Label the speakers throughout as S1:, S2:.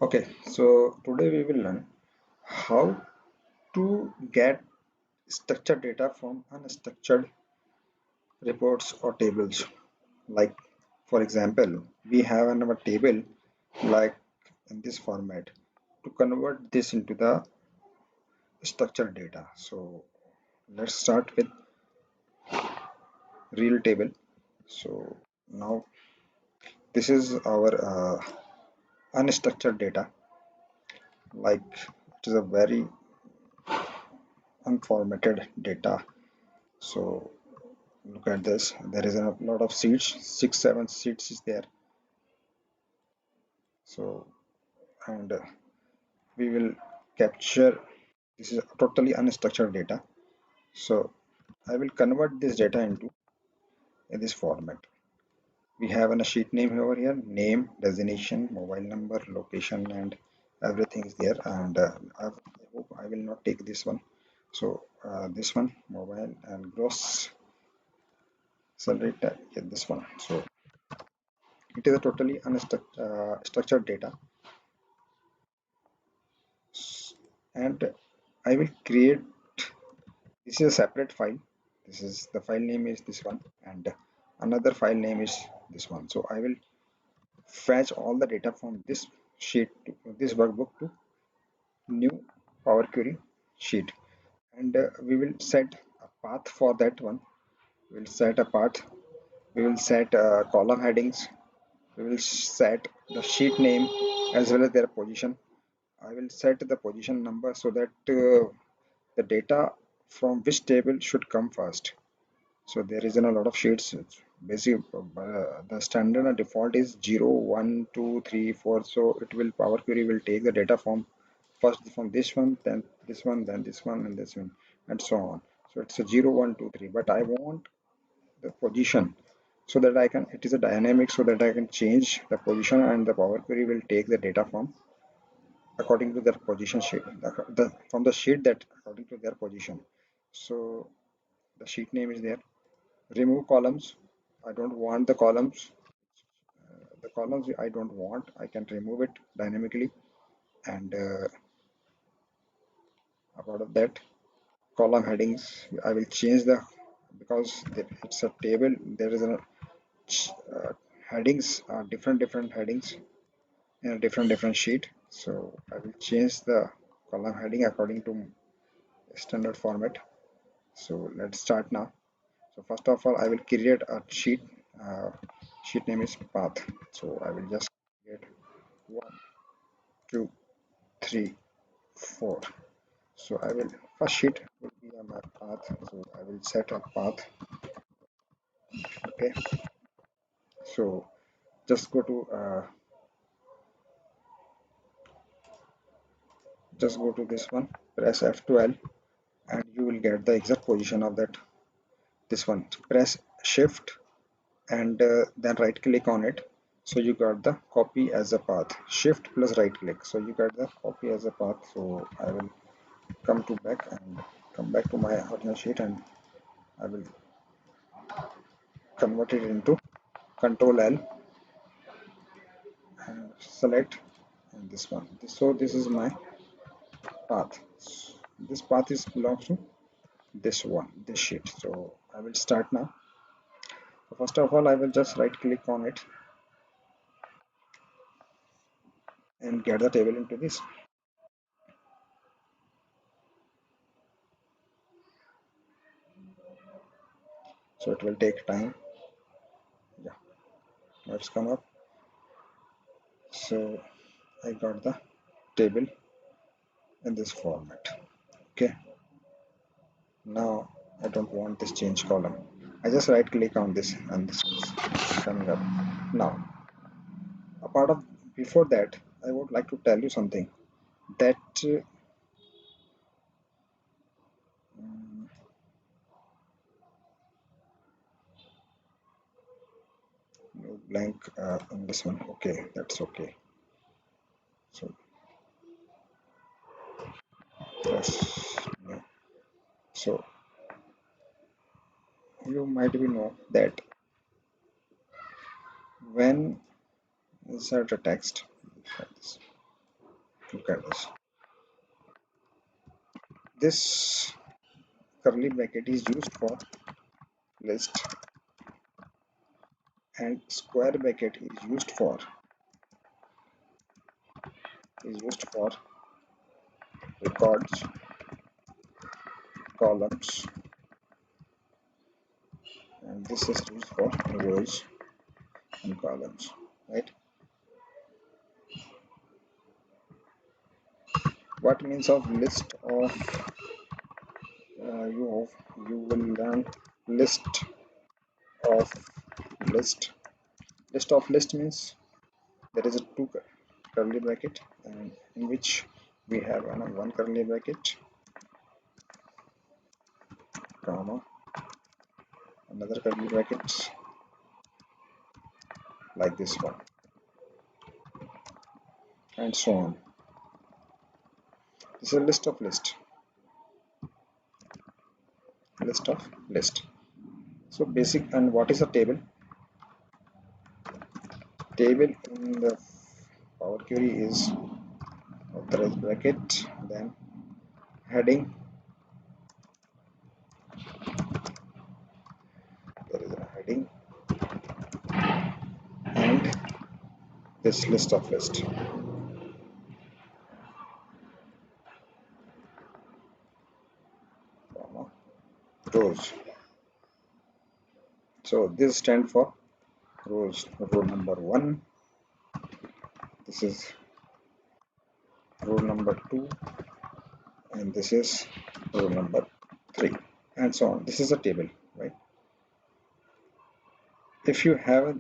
S1: Okay, so today we will learn how to get structured data from unstructured reports or tables. Like, for example, we have in our table like in this format to convert this into the structured data. So let's start with real table. So now this is our unstructured data. Like it is a very unformatted data. So look at this. There is a lot of seats, 6 7 seats is there. So and we will capture, this is totally unstructured data. So I will convert this data into in this format. We have a sheet name over here, name, designation, mobile number, location, and everything is there. And I hope I will not take this one. So this one, mobile and gross salary tag, yeah, this one. So it is a totally unstructured structured data. And I will create, this is a separate file. This is the file name is this one, and another file name is this one. So I will fetch all the data from this sheet to this workbook to new Power Query sheet, and we will set a path for that one. We will set a path. We will set column headings. We will set the sheet name as well as their position. I will set the position number so that the data from which table should come first. So there is a lot of sheets. Basic the standard and default is 0 1 2 3 4. So it will, Power Query will take the data from first from this one, then this one, then this one, and this one, and so on. So it's a 0 1 2 3. But I want the position so that I can, it is a dynamic, so that I can change the position, and the Power Query will take the data from according to their position sheet, from the sheet that according to their position. So the sheet name is there. Remove columns. I don't want the columns. The columns I don't want, I can remove it dynamically. And apart of that, column headings, I will change the, because it's a table, there is a headings are different headings in a different sheet. So I will change the column heading according to standard format. So let's start now. So first of all, I will create a sheet. Sheet name is path. So I will just create 1 2 3 4. So I will, first sheet will be on my path. So I will set a path. Okay. So just go to this one. Press F12, and you will get the exact position of that. This one. Press Shift and then right click on it. So you got the copy as a path. Shift plus right click. So you got the copy as a path. So I will come back to my original sheet, and I will convert it into Control L and select, and this one. So this is my path. This path is belongs to this one, this sheet. So I will start now. So first of all, I will just right click on it and get the table into this. So it will take time. Yeah, let's come up. So I got the table in this format. Okay, now I don't want this change column. I just right click on this, and this is coming up. Now, apart of, before that, I would like to tell you something that mm, no blank on this one. Okay, that's okay. So yes, no. So you might be know that when insert a text like this, Look at this. This curly bracket is used for list, and square bracket is used for records, columns, and this is used for rows and columns, right? What means of list of you will learn list of list. List of list means there is a two curly bracket, and in which we have one curly bracket, comma, another curly bracket like this one, and so on. This is a list. So basic. And what is a table? Table in the Power Query is authorized bracket, then heading, there is a heading, and this list of list, comma, rows. So this stands for rows. Row number 1, this is row number 2, and this is row number 3, and so on. This is a table, right? If you have a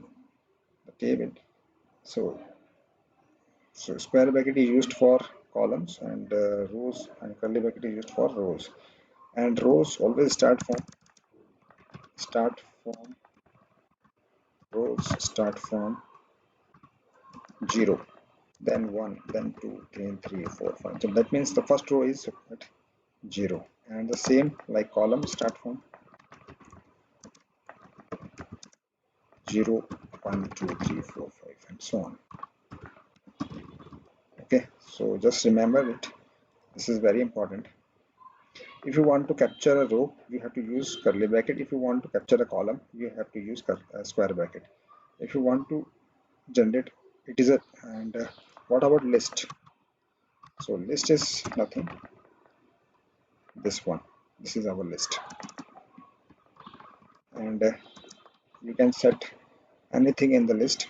S1: table, so square bracket is used for columns, and rows and curly bracket is used for rows. And rows always start from rows start from 0, then 1, then 2, then 3, 4, 5. So that means the first row is at 0, and the same like columns start from 0, 1, 2, 3, 4, 5, and so on. Okay, so just remember it. This is very important. If you want to capture a row, you have to use curly bracket. If you want to capture a column, you have to use square bracket. If you want to generate, it is a. And what about list? So list is nothing. This one, this is our list, and you can set anything in the list.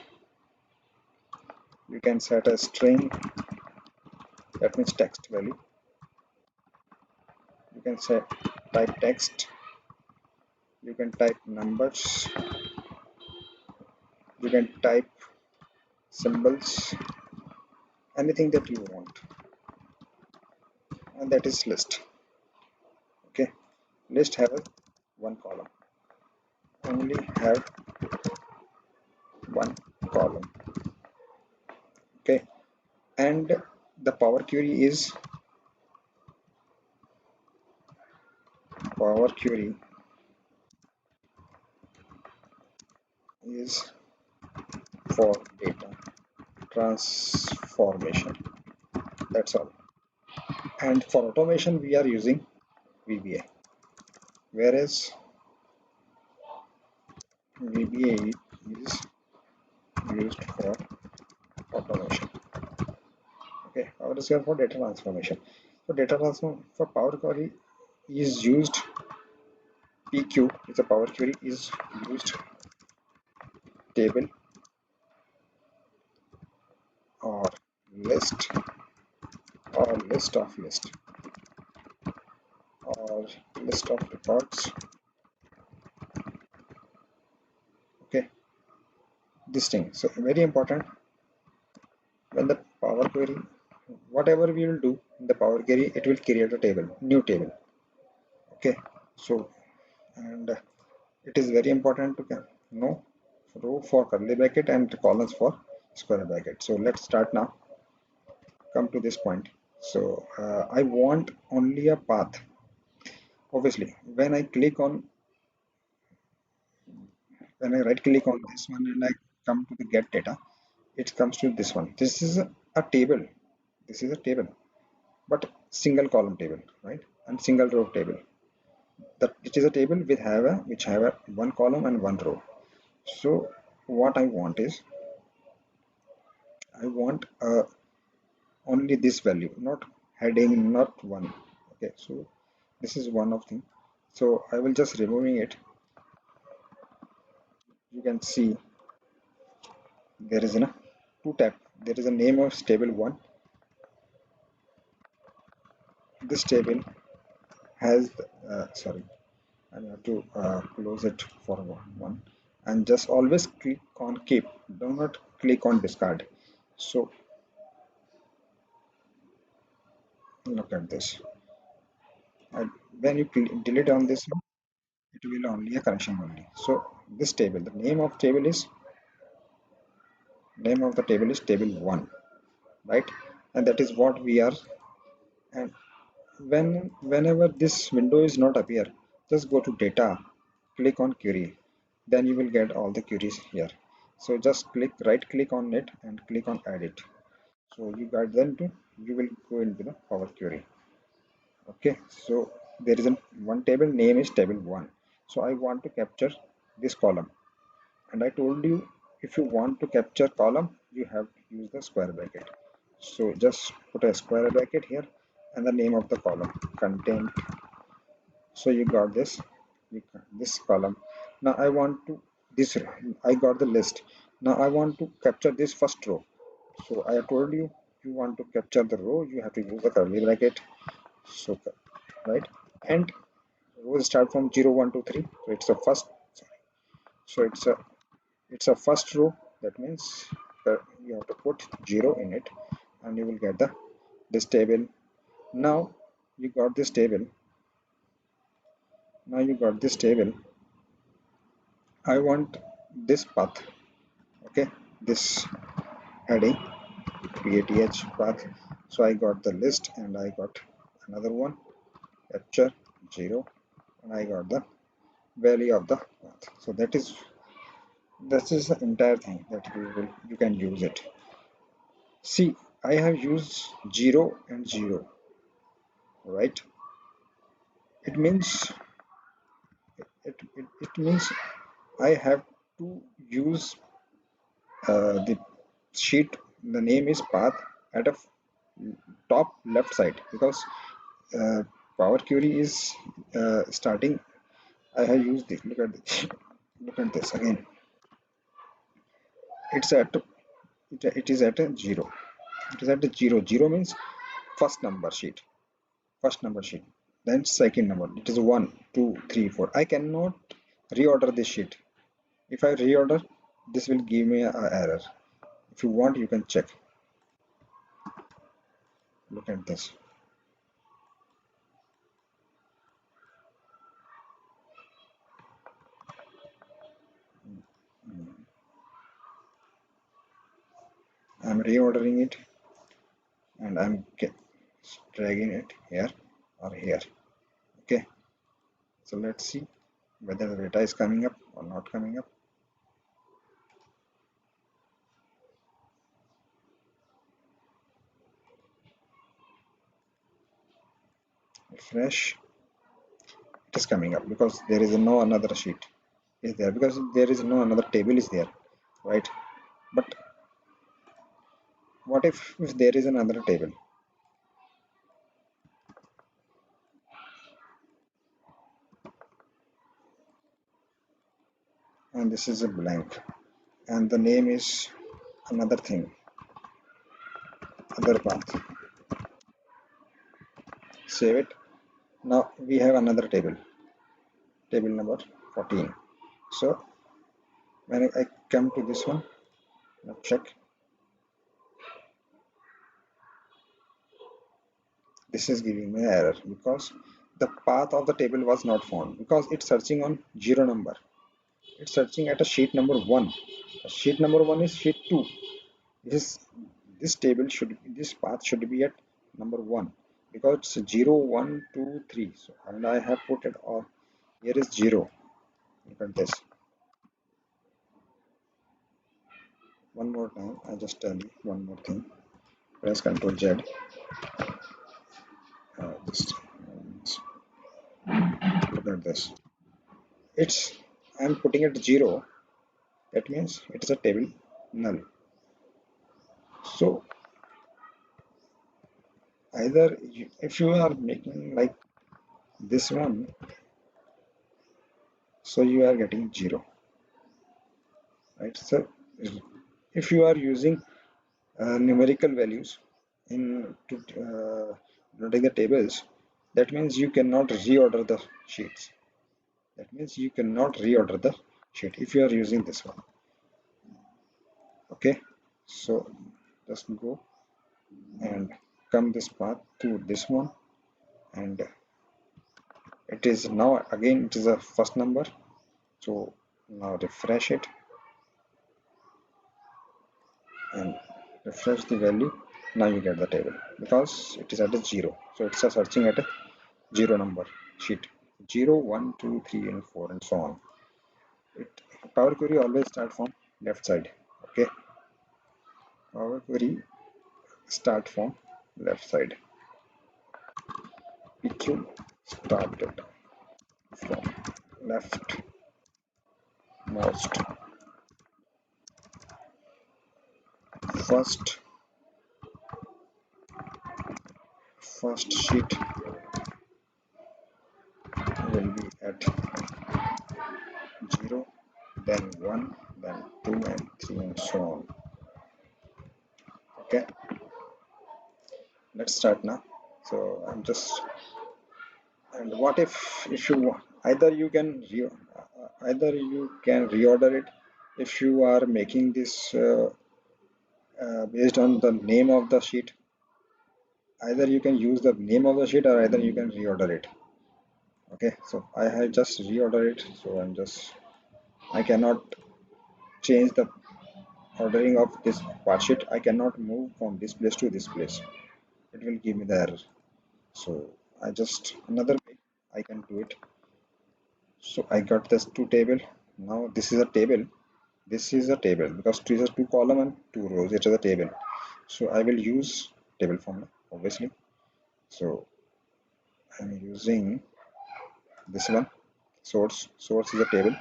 S1: You can set a string, that means text value. You can set type text. You can type numbers. You can type symbols, anything that you want, and that is list. Okay, list have one column, only have one column. Okay, and the Power Query is for data transformation. That's all. And for automation we are using VBA, whereas VBA is used for automation. Okay, our discussion for data transformation. So data transform for Power Query is used. PQ is a Power Query is used table or list or list of list or list of records. Okay, this thing. So very important. When the Power Query, whatever we will do in the Power Query, it will create a table, new table. Okay, so and it is very important to know row for curly bracket and columns for square bracket. So let's start now. Come to this point. So I want only a path. Obviously, when I right click on this one and I come to the get data, it comes to this one. This is a table. This is a table, but single column table, right? And single row table. That it is a table which have a one column and one row. So what I want is I want only this value, not heading, not one. Okay, so this is one of thing. So I will just removing it. You can see there is a two tab. There is a name of table one. This table has sorry, I have to close it for one, and just always click on keep. Do not click on discard. So look at this. And when you delete on this one, it will only a connection only. So this table, the name of the table is table one, right? And that is what we are. And whenever this window is not appear, just go to data, click on query, then you will get all the queries here. So just right click on it and click on edit. So you got then to you will go into the Power Query. Okay, so there is one table name is table one. So I want to capture this column, and I told you if you want to capture column, you have to use the square bracket. So just put a square bracket here and the name of the column content. So you got this, this column. Now I want to this I got the list. Now I want to capture this first row. So I told you, you want to capture the row, you have to use the curly bracket. So right, and rows start from 0 1 2 3. So it's a first, so it's a first row. That means you have to put 0 in it, and you will get the this table. Now you got this table. Now you got this table. I want this path. Okay, this heading create path. So I got the list, and I got another one capture 0, and I got the value of the path. So that is the entire thing that you can use it. See, I have used 0 and 0, right? It means it means I have to use the sheet. The name is path at a top left side, because uh, Power Query is starting. I have used this. Look at this. Look at this again. It's at it is at a 0. It is at a 0. 0 means first number sheet. First number sheet. Then second number. It is 1, 2, 3, 4. I cannot reorder this sheet. If I reorder, this will give me an error. If you want, you can check. Look at this. I'm reordering it, and I'm dragging it here or here. Okay. So let's see whether the data is coming up or not coming up. Refresh. It is coming up because there is no another sheet is there, because there is no another table is there, right? But what if there is another table, and this is a blank, and the name is another thing, other path. Save it. Now we have another table number 14. So when I come to this one, now check. This is giving me error because the path of the table was not found, because it's searching on 0 number. It's searching at a sheet number 1. Sheet number 1 is sheet 2. This this table should, this path should be at number 1, because it's 0 1 2 3. So and I have put it all. Here is 0. Look at this. One more time, I just tell you one more thing. press Ctrl Z. Just look at this. It's I'm putting it 0. That means it is a table null. So either if you are making like this one, so you are getting 0, right? So if you are using numerical values in to denoting the tables, that means you cannot reorder the sheets. That means you cannot reorder the sheet if you are using this one. Okay, so just go and come this path to this one, and it is now again it is a first number. So now refresh it and refresh the value. Now you get the table because it is at a 0. So it's a searching at a 0 number sheet. 0, 1, 2, 3, and 4, and so on. Power query always start from left side. Okay, Power query start from left side. PQ started from left most. First sheet will be at 0, then 1, then 2, and 3, and so on. Okay, let's start now. So I'm just, and what if you either you can either you can reorder it if you are making this based on the name of the sheet. Either you can use the name of the sheet or either you can reorder it. Okay, so I have just reorder it, so I cannot change the ordering of this part sheet. I cannot move from this place to this place. It will give me the error. So I just another way I can do it. So I got this two table. Now this is a table. This is a table because this is two column and two rows. It is a table. So I will use table formula obviously. So I'm using this one, source. Source is a table.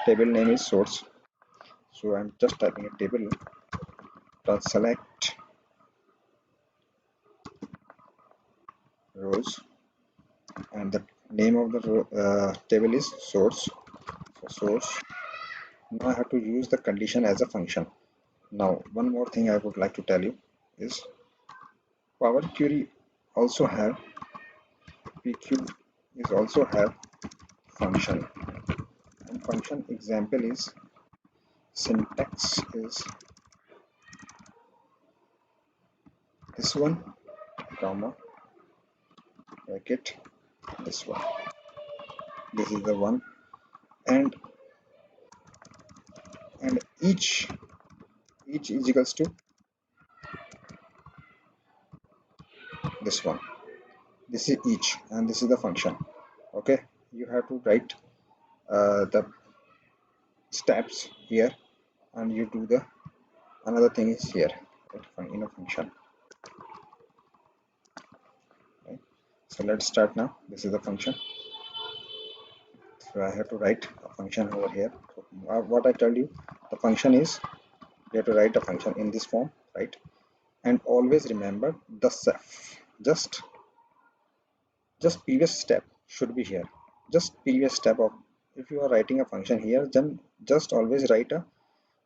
S1: Table name is source. So I'm just typing a table dot select rows, and the name of the table is source. So source. Now I have to use the condition as a function. Now one more thing I would like to tell you is Power Query also have PQ is also have function, and function example is syntax is this one, comma, bracket, this one. This is the one, and each is equals to this one. This is each, and this is the function. Okay, you have to write the steps here, and you do the another thing is here in a function. Right? So let's start now. This is the function. So I have to write a function over here. So, what I tell you, the function is you have to write a function in this form, right? And always remember the just previous step should be here. Just previous step of, if you are writing a function here, then just always write a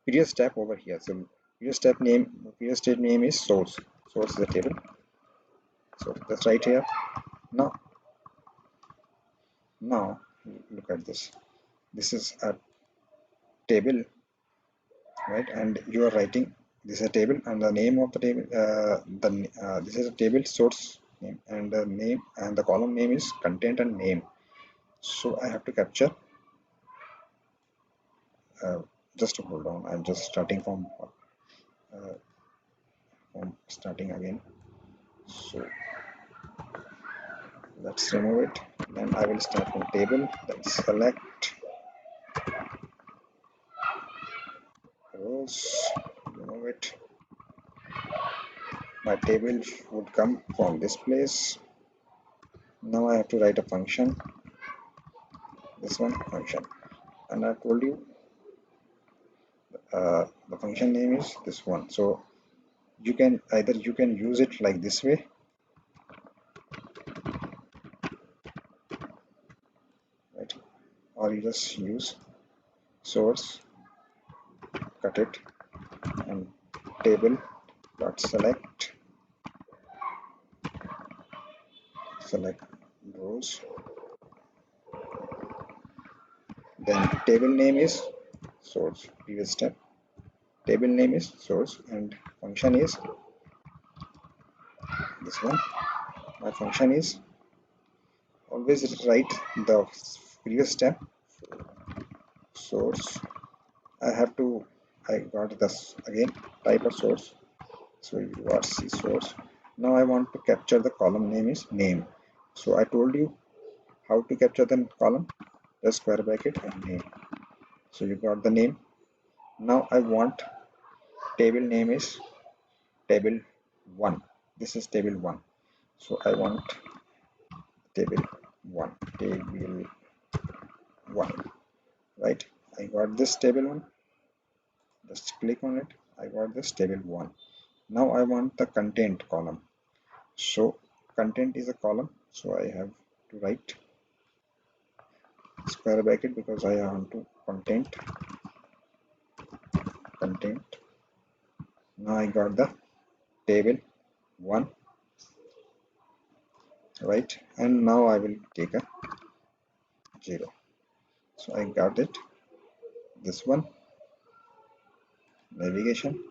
S1: previous step over here. So previous step name is source. Source is a table. So that's right here. Now look at this. This is a table, right? And you are writing this is a table, and the name of the table this is a table source name, and the name and the column name is content and name. So I have to capture just hold on, I'm just starting from starting again. So let's remove it, then I will start from table, then select rows, remove it, My table would come from this place. Now I have to write a function, this one function, and I told you the function name is this one. So you can either you can use it like this way, right, or you just use source, cut it, and table dot select rows, then table name is source, previous step, table name is source, and function is this one. My function is always write the previous step, source. I have to, I got this again, type of source, so urc source. Now I want to capture the column name is name. So I told you how to capture the column, the square bracket and name. So you got the name. Now I want table name is table 1. This is table 1. So I want table 1, table 1, right? I got this table 1. Just click on it. I got this table 1. Now I want the content column. So content is a column. So I have to write square bracket because I want to content. Now I got the table 1, right? And now I will take a 0. So I got it. This one, navigation.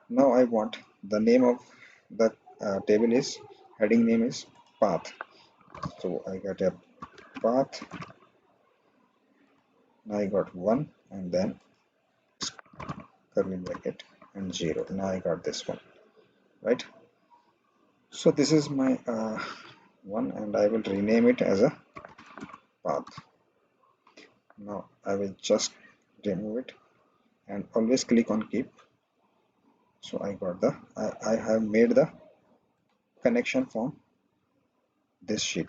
S1: Now I want the name of the table is, heading name is path. So I got a path. Now I got 1 and then curly bracket and 0. Now I got this one, right? So this is my one, and I will rename it as a path. Now I will just remove it and always click on keep. So I got the, I have made the connection from this sheet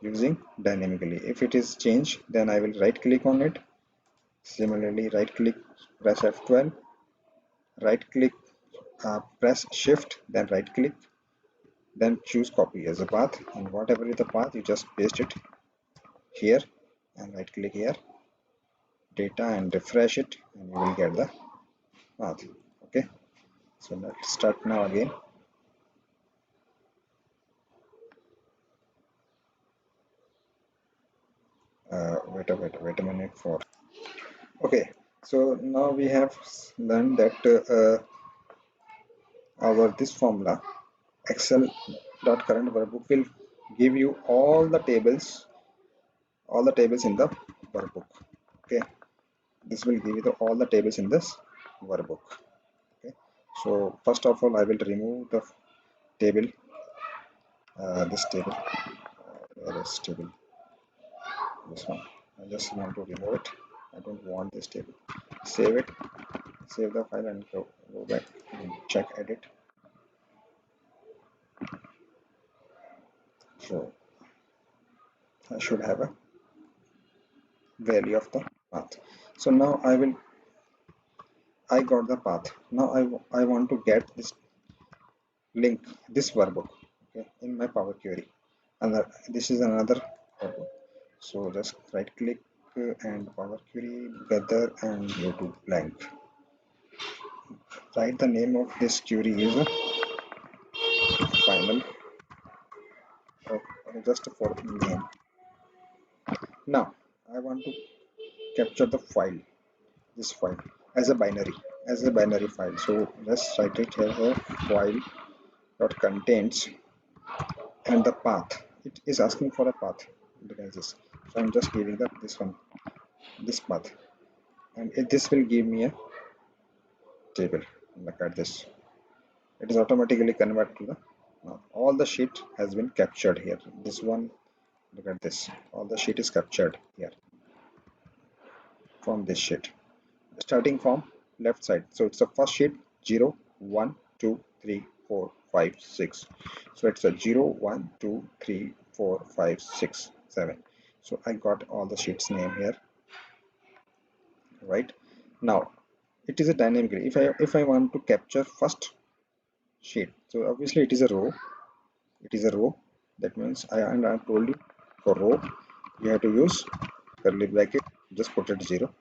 S1: using dynamically. If it is changed, then I will right click on it. Similarly, right click, press F12, right click, press shift, then right click, then choose copy as a path, and whatever is the path you just paste it here and right click here, data, and refresh it, and you will get the path. Okay, so let's start now again. Wait a minute for. Okay, so now we have learned that our this formula excel.current workbook will give you all the tables in the workbook. Okay, this will give you all the tables in this workbook. Okay, so first of all I will remove the table, this table, where is table, this one. I just want to remove it. I don't want this table. Save it, save the file, and go back and check edit. So I should have a value of the path. So now I got the path. Now I want to get this link, this workbook, okay, in my Power Query. And this is another workbook. So just right click and Power Query, gather, and go to blank. Write the name of this query is a final, just for name. Now I want to capture the file, this file as a binary file. So let's write it as a file dot contains, and the path, it is asking for a path devices. So I'm just giving that this one, this path, and this will give me a table. Look at this, it is automatically convert to the, all the sheet has been captured here. This one, look at this, all the sheet is captured here from this sheet, starting from left side. So it's the first sheet, 0 1 2 3 4 5 6. So it's a 0 1 2 3 4 5 6 7. So I got all the sheets name here, right? Now it is a dynamically. If I want to capture first sheet, so obviously it is a row. It is a row. That means I told you, for row you have to use curly bracket. Just put it 0.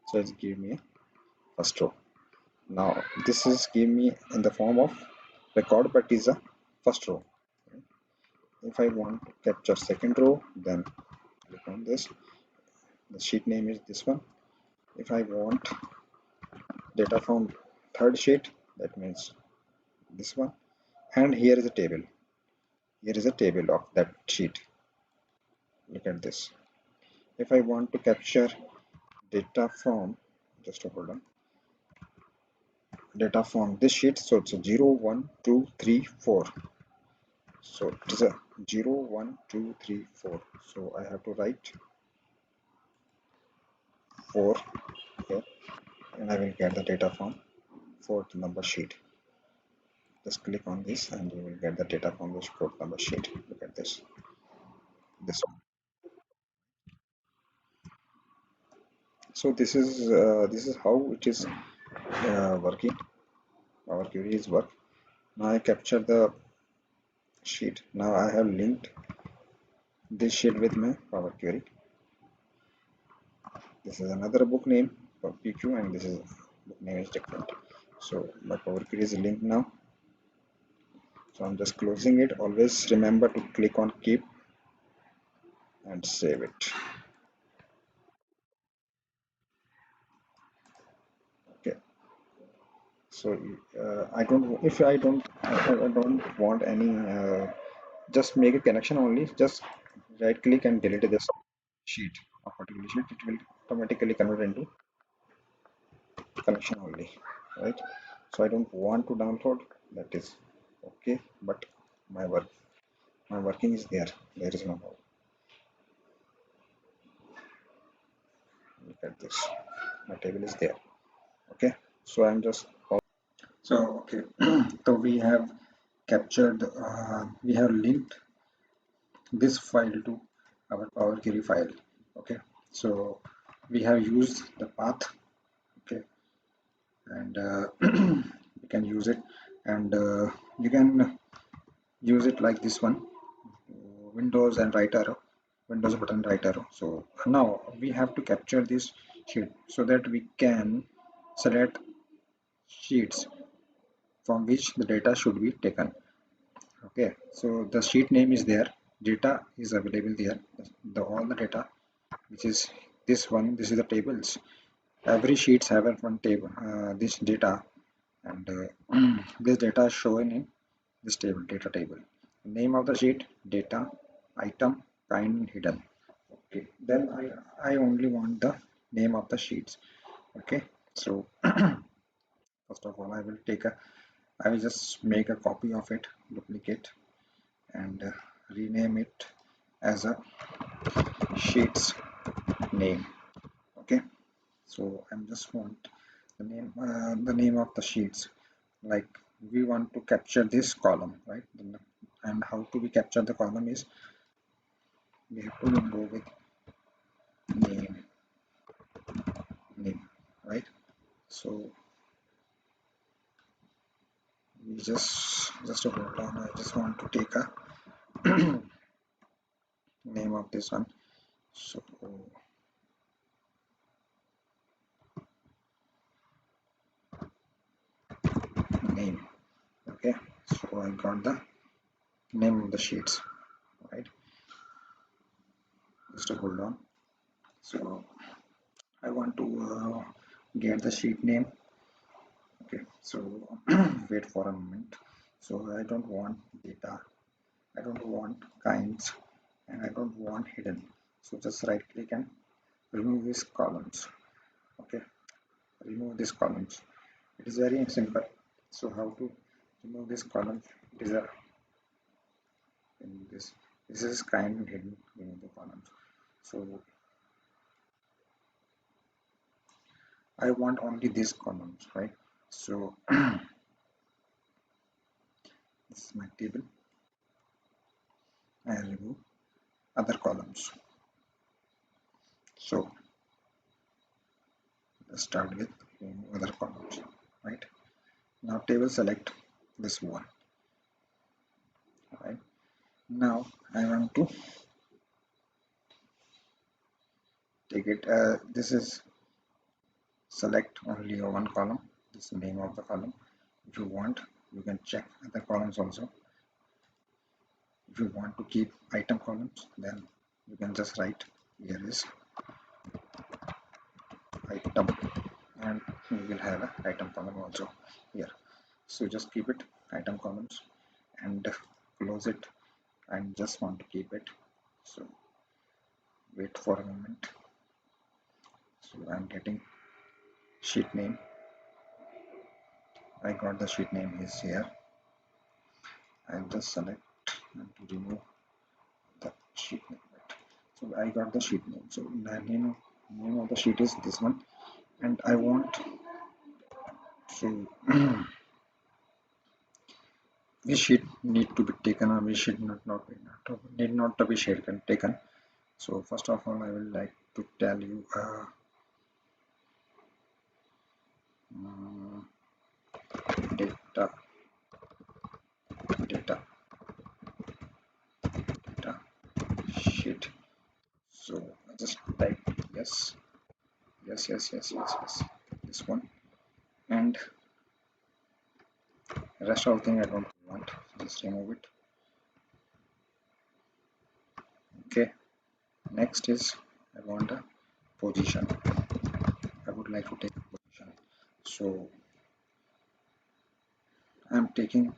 S1: So it's give me a first row. Now this is give me in the form of record, but is a first row. If I want to capture second row, then click on this. The sheet name is this one. If I want data from third sheet, that means this one. And here is a table. Here is a table of that sheet. Look at this. If I want to capture data from, just hold on, data from this sheet, so it's a 0 1 2 3 4. So it is a 0 1 2 3 4. So I have to write 4 here, and I will get the data from fourth number sheet. Just click on this and you will get the data from this fourth number sheet. Look at this one. So this is how it is working. Our query is work. Now I capture the sheet. Now I have linked this sheet with my Power Query. This is another book name for PQ, and this is book name is different. So my Power Query is linked now. So I'm just closing it. Always remember to click on keep and save it. Okay. So I don't if I don't want any just make a connection only. Just right click and delete this sheet of particular sheet. It will automatically convert into connection only, right? So I don't want to download, that is okay, but my working is there. There is no problem. Look at this, my table is there. Okay, so I'm just so okay. So we have captured we have linked this file to our Power Query file. Okay, so we have used the path. Okay, and you can use it, and you can use it like this one, Windows and right arrow, Windows button right arrow. So now we have to capture this sheet so that we can select sheets from which the data should be taken. Okay, so the sheet name is there, data is available there, the all the data which is this one, this is the tables. Every sheets have a one table, this data, and this data is shown in this table, data table. Name of the sheet, data, item, kind, hidden. Okay, then I only want the name of the sheets. Okay, so first of all I will just make a copy of it, duplicate, and rename it as a sheets name. Okay, so I'm just want the name of the sheets, like we want to capture this column, right? And how to we capture the column is we have to go with name, right? So we just hold on, I just want to take a name of this one. So name. Okay, so I got the name of the sheets, right? Just hold on. So I want to get the sheet name. Okay, so wait for a moment. So I don't want data, I don't want kinds, and I don't want hidden. So just right click and remove these columns. Okay, remove these columns. It is very simple. So how to remove this column? It is a in this is kind and hidden, remove the columns. So I want only these columns, right? So This is my table. I remove other columns. So let's start with other columns, right? Now table select this one, right? Now I want to take it, this is select only one column, this name of the column. If you want, you can check other columns also. If you want to keep item columns, then you can just write here is item, and you will have a item column also here. So just keep it item columns and close it. I just want to keep it, so wait for a moment. So I'm getting sheet name. I got the sheet name is here. I'll just select and to remove the sheet name. So I got the sheet name. So the name of the sheet is this one, and I want to this sheet need to be taken, or this sheet need not to be taken. So first of all, I will like to tell you data data data sheet. So I just type yes, yes, this one, and rest of the thing I don't want, just remove it. Okay, next is I want a position. I would like to take a position, so I'm taking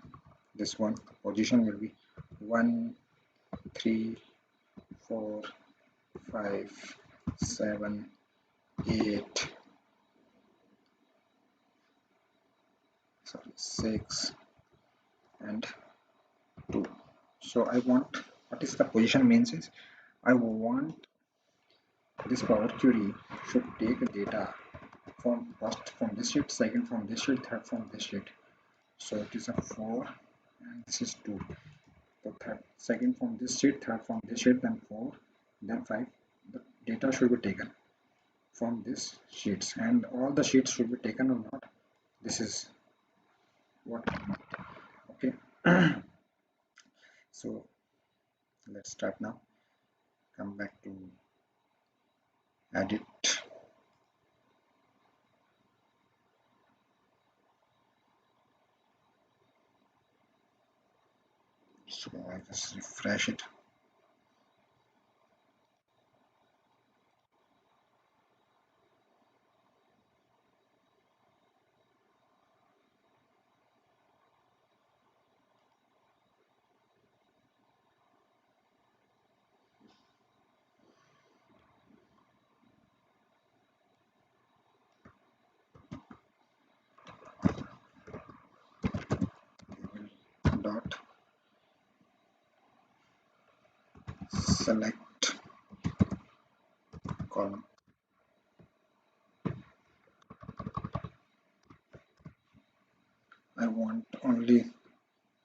S1: this one. Position will be 1, 3, 4, 5, 7, 8, sorry, 6 and 2. So I want, what is the position means is I want this Power Query should take data from first from this sheet, second from this sheet, third from this sheet. So it is a 4 and this is 2. So third, second from this sheet, third from this sheet, then 4, then 5. The data should be taken from these sheets, and all the sheets should be taken or not. This is what I want. Okay. So let's start now. Come back to edit. So I just refresh it. Dot select column. I want only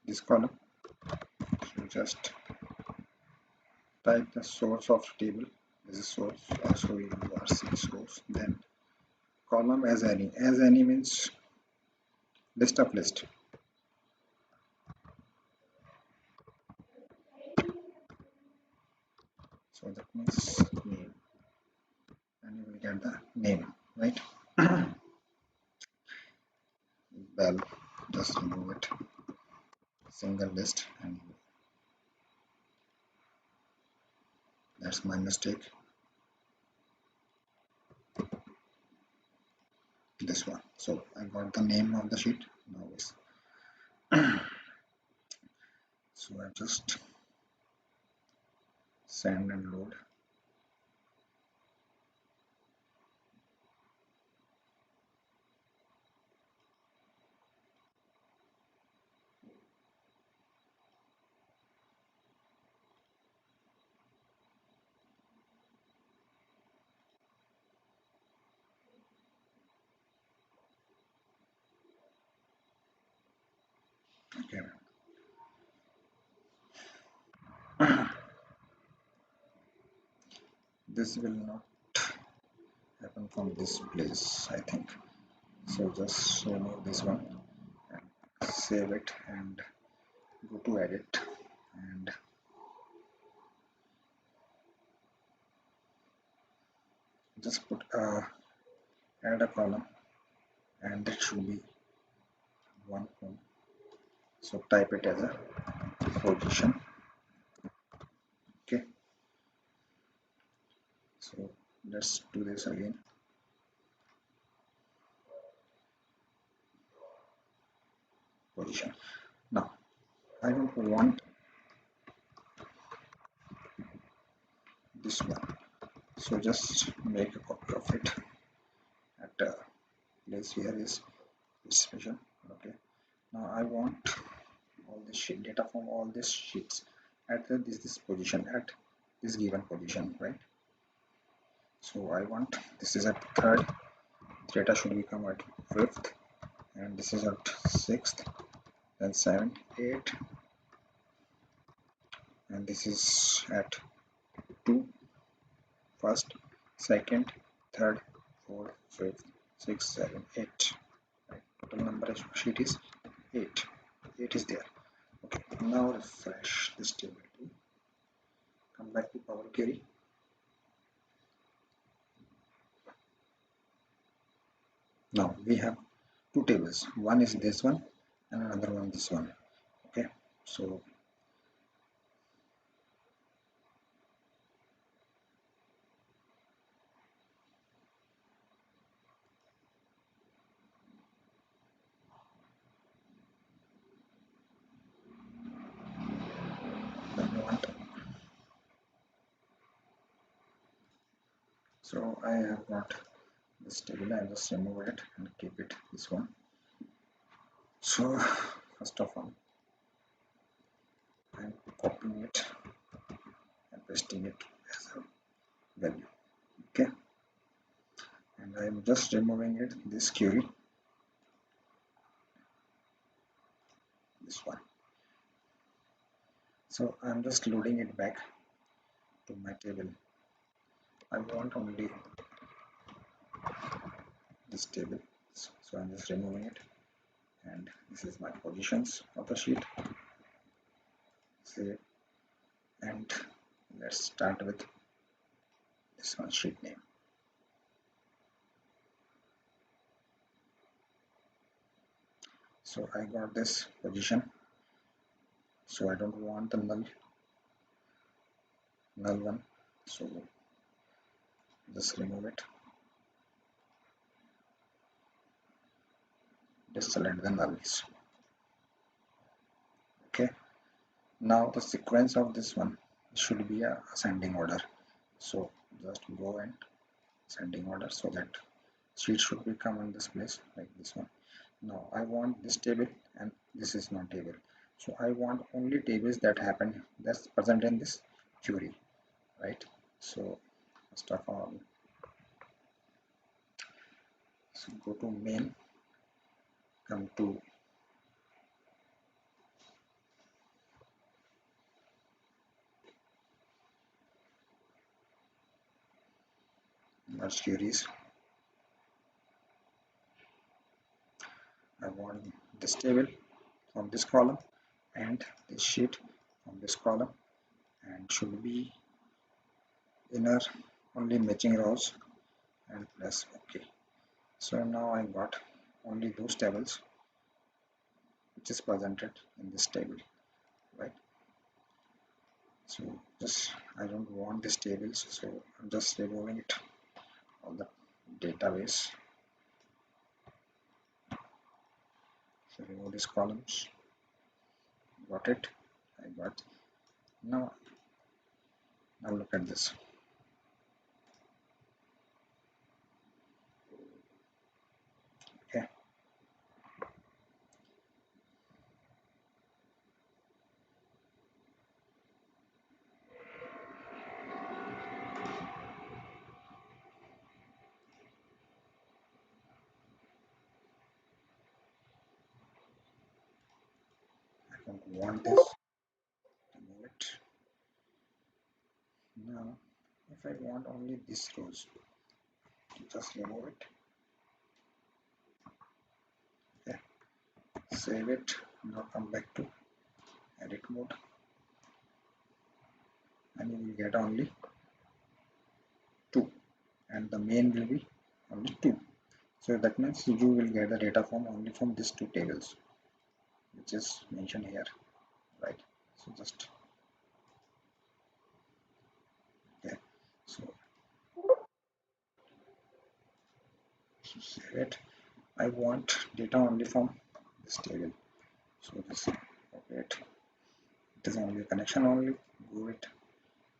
S1: this column. So just type the source of table as a source. So you are seeing source. Then column as any. As any means list of list. So that means name, and you will get the name, right? Well, just remove it. Single list, and that's my mistake. This one. So I got the name of the sheet. Now is so I just send and load. Okay. this will not happen from this place, I think. So just remove this one and save it and go to edit and just put add a column and it should be one home. So type it as a position. Okay, so let's do this again. Position. Now I don't want this one, so just make a copy of it at place here is special. Okay, now I want all this sheet data from all these sheets at this position, at this given position, right? So I want this is at third, data should become at fifth, and this is at sixth, then 7, 8, and this is at 2, first, second, third, fourth, fifth, sixth, 7, 8. Right? Total number of sheet is 8. 8 is there. Okay, now refresh this table. Come back to Power Query. Now we have two tables. One is this one and another one this one. Okay, so I want, so I have got this table. I just remove it and keep it this one. So first of all, I'm copying it and pasting it as a value. Okay, and I'm just removing it, this query, this one. So I'm just loading it back to my table. I want only this table, so I'm just removing it, and this is my positions of the sheet. Save, and let's start with this one, sheet name. So I got this position, so I don't want the null one, so just remove it, just select the nulls. Okay, now the sequence of this one should be a ascending order, so just go and ascending order, so that sheet should be come in this place like this one. Now I want this table and this is not table, so I want only tables that happen, that's present in this query, right? So first of all, so go to main, come to merge queries. I want this table from this column and this sheet from this column, and should be inner only matching rows, and press OK. So now I got only those tables which is presented in this table, right? So just I don't want this tables, so I'm just removing it on the database. So remove these columns. Got it? I got. Now look at this. Okay. I don't want this. Remove it. Now if I want only this rows, just remove it. Okay, save it. Now come back to edit mode, and you will get only 2, and the main will be only 2. So that means you will get the data from only from these 2 tables, which is mentioned here, right? So just okay. So save it. I want data only from this table. So this okay, it is only a connection only. Go it,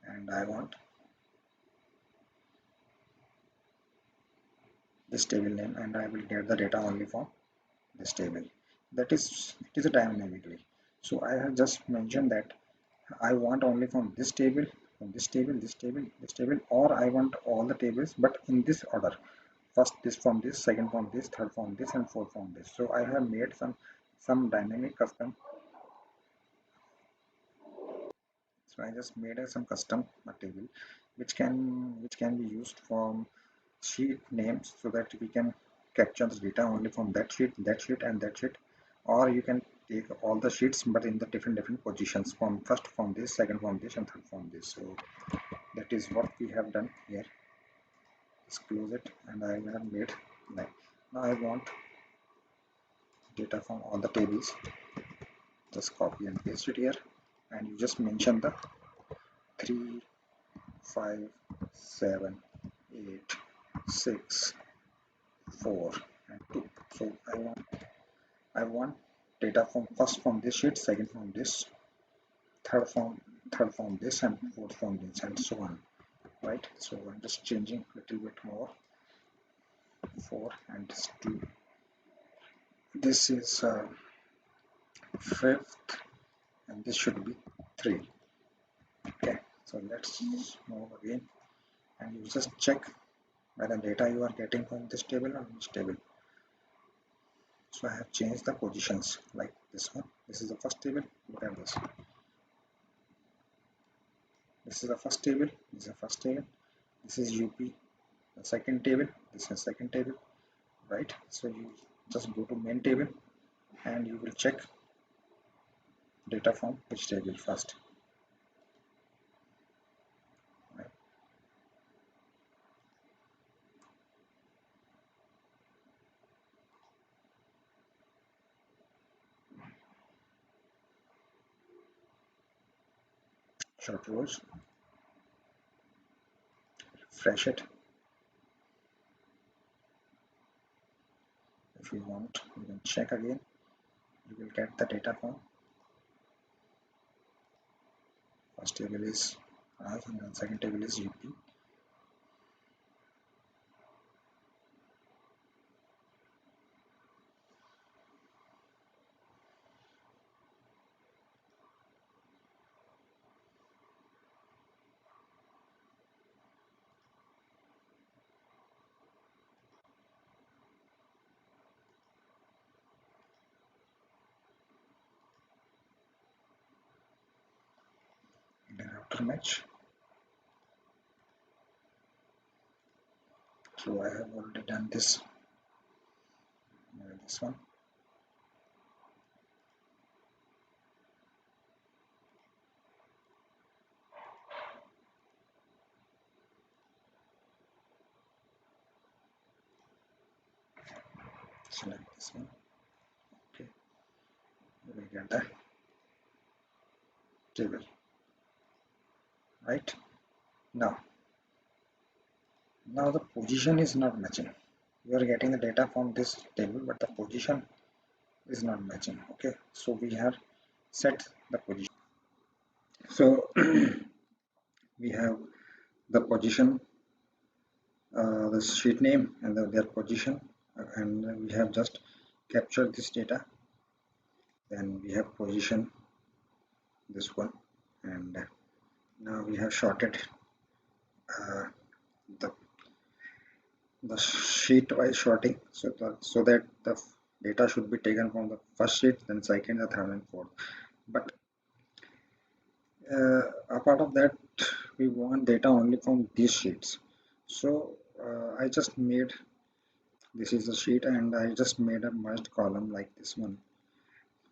S1: and I want this table name, and I will get the data only from this table. That is, it is a dynamically. So I have just mentioned that I want only from this table, this table, this table, or I want all the tables, but in this order. First this from this, second from this, third from this, and fourth from this. So I have made some dynamic custom. So I just made some custom table, which can be used from sheet names, so that we can capture the data only from that sheet, and that sheet, or you can take all the sheets but in the different positions, from first from this, second from this, and third from this. So that is what we have done here. Let's close it, and I have made like, now I want data from all the tables. Just copy and paste it here, and you just mention the 3, 5, 7, 8, 6, 4, and 2. So I want data from first from this sheet, second from this, third from this, and fourth from this, and so on. Right? So I'm just changing a little bit more. 4 and 2. This is fifth, and this should be 3. Okay. So let's move again, and you just check whether data you are getting from this table or this table. So I have changed the positions like this one. This is the first table. Look at this. This is the first table. This is the first table. This is UP. The second table. This is second table. Right. So you just go to main table, and you will check data from which table first. Right. Short rows. Refresh it. If you want, you can check again. You will get the data from first table is us, and then second table is UP. Then after match. So I have already done this. This one. Select this one. Okay. You will get the table. Right. Now the position is not matching. You are getting the data from this table, but the position is not matching. Okay. So we have set the position. So we have the position, the sheet name, and their position, and we have just captured this data. Then we have position this one, and now we have sorted uh, the sheet wise sorting, so that the data should be taken from the first sheet, then second, the third, and fourth. But apart of that, we want data only from these sheets. So I just made, this is a sheet, and I just made a merged column like this one,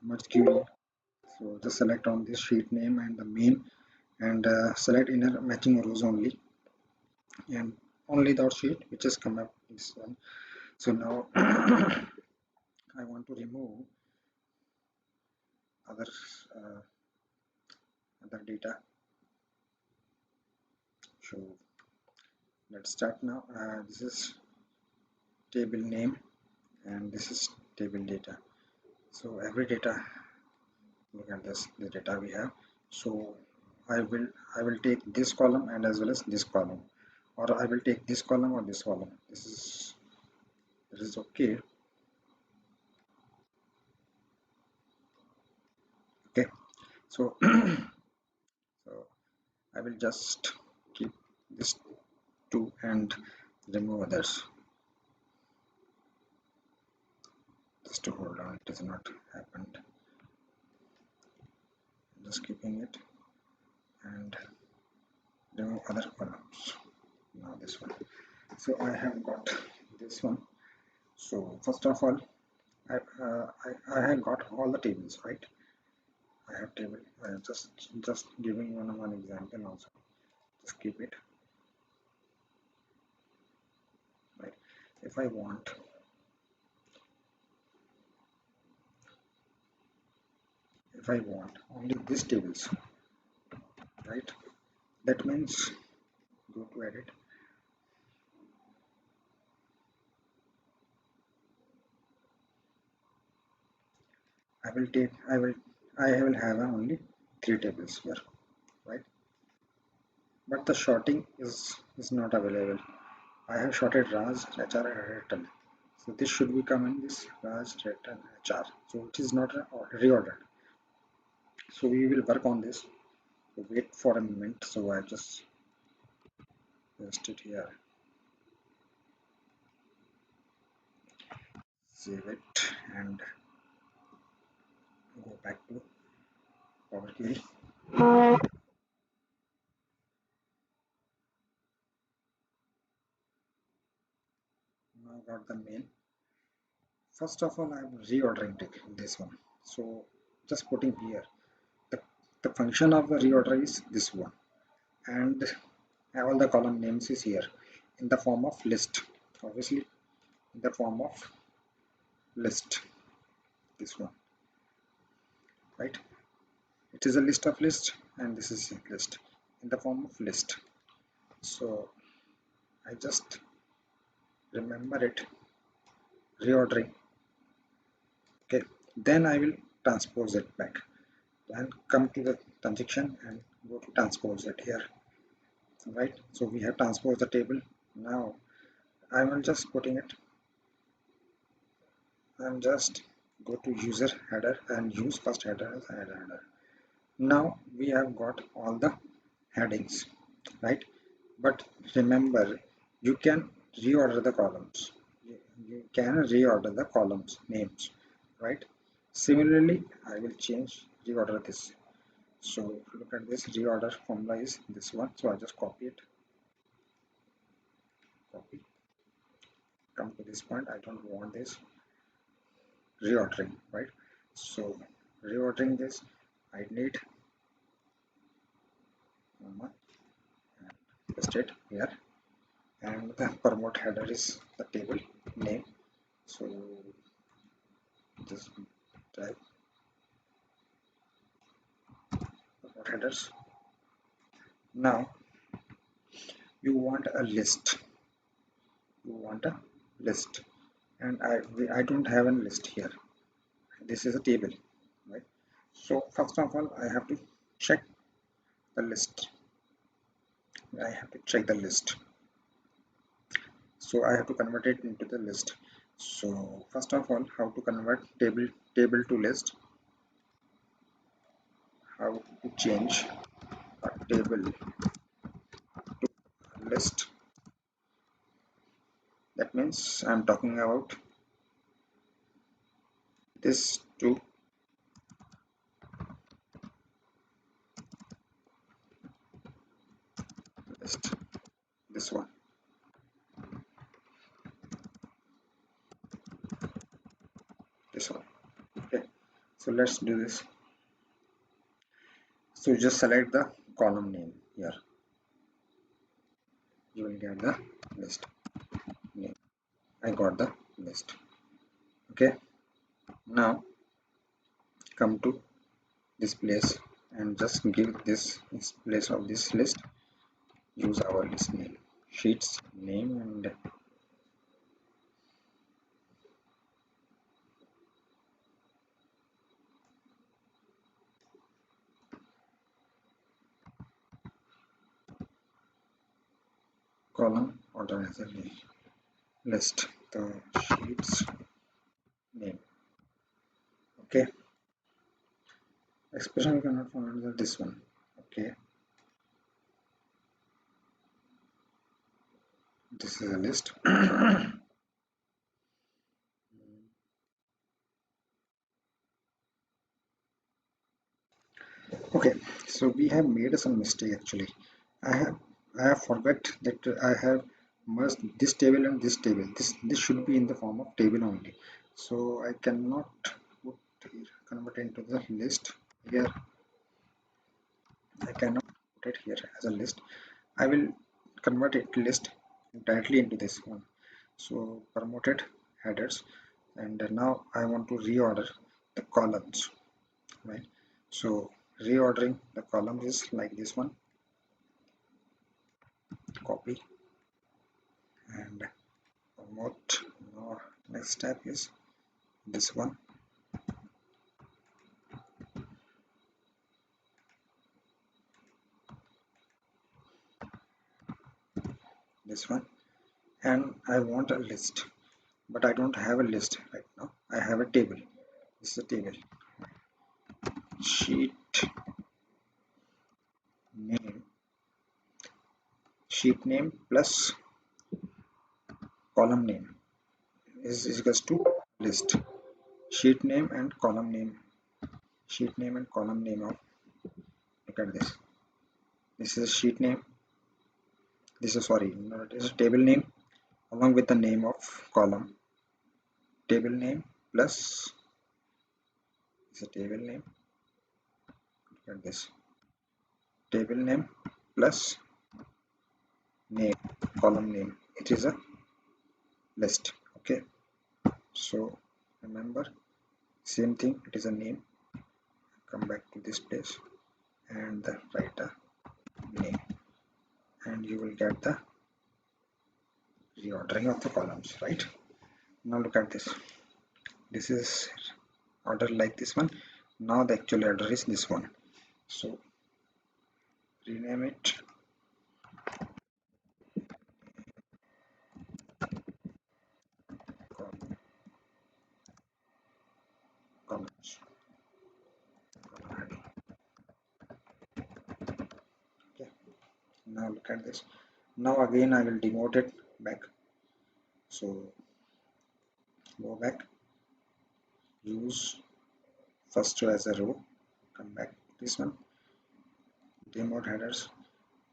S1: merged query. So just select on this sheet name and the main, and select inner matching rows only, and only that sheet which is come up this one. So now I want to remove other uh, other data. So let's start now. This is table name, and this is table data. So every data, look at this, the data we have. So i will I will take this column and as well as this column, or I will take this column or this column. This is okay. Okay, so so I will just keep this two and remove others, just to hold on, it is not happened. Just keeping it and remove other columns. Now this one. So I have got this one. So first of all, I have got all the tables, right? I have table. Just giving one example also. Just keep it right. If I want only these tables, right? That means go to edit. I will take. I will have only three tables here, right? But the sorting is not available. I have sorted Raj, HR, and Return. So this should be come in this Raj, Return, HR. So it is not reordered. So we will work on this. So wait for a moment. So I just paste it here. Save it and go back to Power Query. Now got the main. First of all, I'm reordering this one. So just putting here. The, the function of the reorder is this one. And all the column names is here in the form of list. Obviously, in the form of list. This one, right? It is a list of list, and this is a list in the form of list. So I just remember it, reordering. Okay, then I will transpose it back and come to the transaction and go to transpose it here, right? So we have transposed the table. Now I will just putting it, and just go to user header and use first header as header. Now we have got all the headings, right? But remember, you can reorder the columns. You can reorder the columns names, right? Similarly, I will change reorder this. So look at this, reorder formula is this one. So I just copy it, copy, come to this point. I don't want this reordering, right? So reordering this, I need and paste it here, and the promote header is the table name. So just type promote headers. Now you want a list, you want a list, and I don't have a list here. This is a table, right? So first of all, I have to check the list. I have to check the list. So I have to convert it into the list. So first of all, how to convert table to list? How to change a table to list? That means I'm talking about this to list, this one. This one. Okay, so let's do this. So just select the column name here. You will get the list name. I got the list. Okay, now come to this place and just give this place of this list. Use our list name, sheets name, and column organizer list, the sheets name. Okay, expression you cannot find this one. Okay, this is a list. Okay, so we have made some mistake actually. I have I have forgot that I have merged this table and this table. This should be in the form of table only. So I cannot put here, convert into the list here. I cannot put it here as a list. I will convert it list directly into this one. So promoted headers, and now I want to reorder the columns, right? So reordering the columns is like this one. Copy and promote. Now next step is this one. This one, and I want a list, but I don't have a list right now. I have a table. This is a table. Sheet name, sheet name plus column name is equals to list. Sheet name and column name. Sheet name and column name of, look at this. This is a sheet name. This is, sorry, no, it is a table name along with the name of column. Table name plus is a table name. Look at this. Table name plus name, column name. It is a list. Okay. So remember, same thing. It is a name. Come back to this place and write a name, and you will get the reordering of the columns, right? Now look at this. This is order like this one. Now the actual order is this one. So rename it columns. Okay. Now look at this. Now again I will demote it back. So go back. Use first row as a row. Come back this one. Demote headers.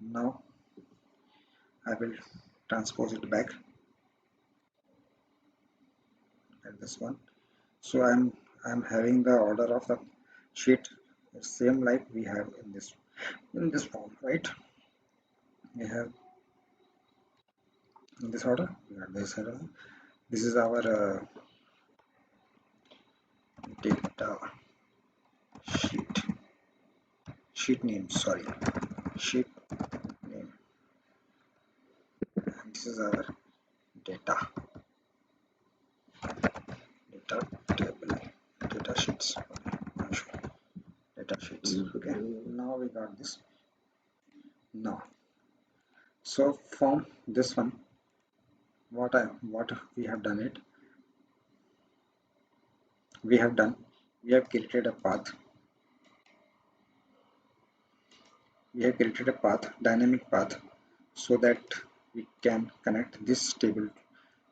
S1: Now I will transpose it back at this one. So I'm having the order of the sheet same like we have in this form, right? We have in this order. We have this order. This is our data sheet name. Sorry, sheet name. And this is our data table, data sheets. Data sheets. Okay. Now we got this. Now, so from this one, what we have done it. We have done. We have created a path. We have created a path, dynamic path, so that we can connect this table,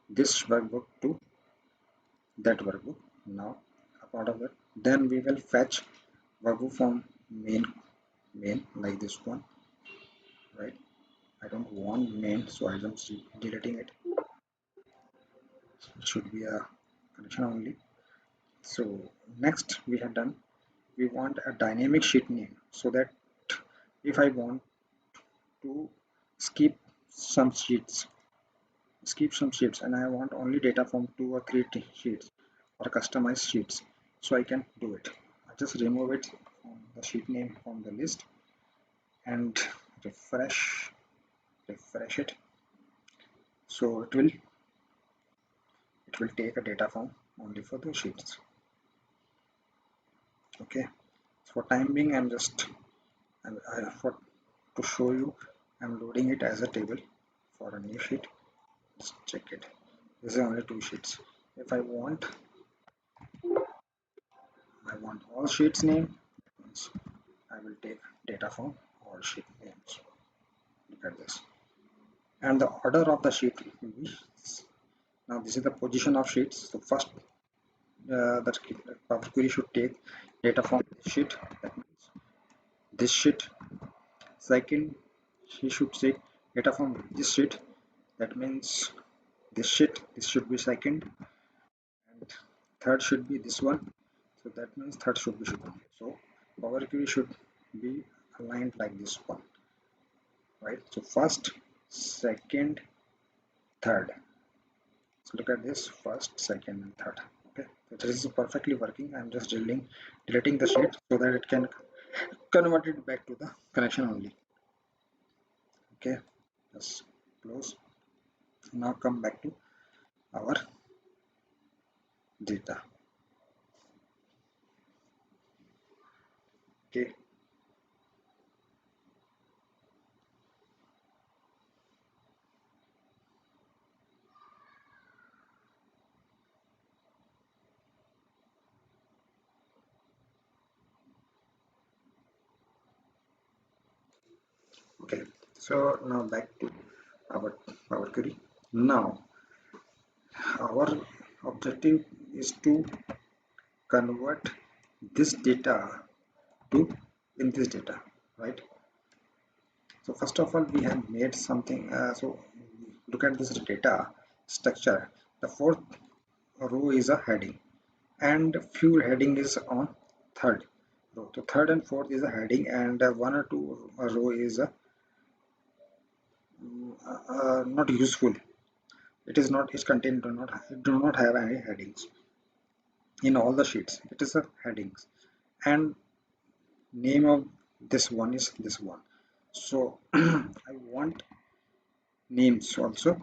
S1: this workbook to that workbook. Now, a part of it, then we will fetch workbook from main like this one, right? I don't want main, so I'm just deleting it. It should be a connection only. So next we have done, we want a dynamic sheet name, so that if I want to skip some sheets, and I want only data from 2 or 3 sheets or customized sheets, so I can do it. I just remove it from the sheet name from the list and refresh it. So it will take a data from only for the sheets. Okay, for time being I'm just for to show you, I'm loading it as a table for a new sheet. Let's check it. This is only 2 sheets. If I want all sheets name, means I will take data from all sheet names. Look at this. And the order of the sheet will be, now this is the position of sheets. So first that Power Query should take data from this sheet, that means this sheet. Second, she should take data from this sheet, that means this should be second, and third should be this one, so that means third should be so Power Query should be aligned like this one, right? So first, second, third. So look at this, first, second, and third. Okay, so this is perfectly working. I'm just deleting the sheet so that it can convert it back to the connection only. Okay, just close. Now come back to our data. Okay, okay. So now back to our Power Query. Now our objective is to convert this data to in this data, right? So first of all, we have made something. So look at this data structure. The fourth row is a heading, and few heading is on third row. So third and fourth is a heading, and one or two row is not useful. It is not. Its content do not have any headings in all the sheets. It is a headings, and name of this one is this one. So I want names also.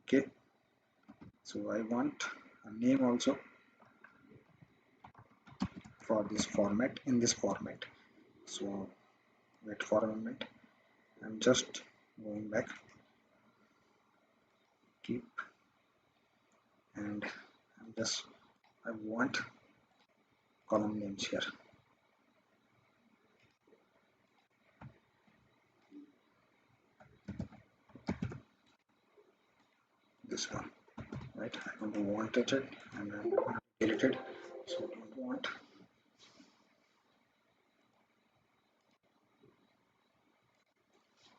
S1: Okay, so I want a name also for this format, in this format. So wait for a moment. I'm just going back, keep, and I want column names here. This one, right? I don't want it, and I'm going to delete it. So I don't want.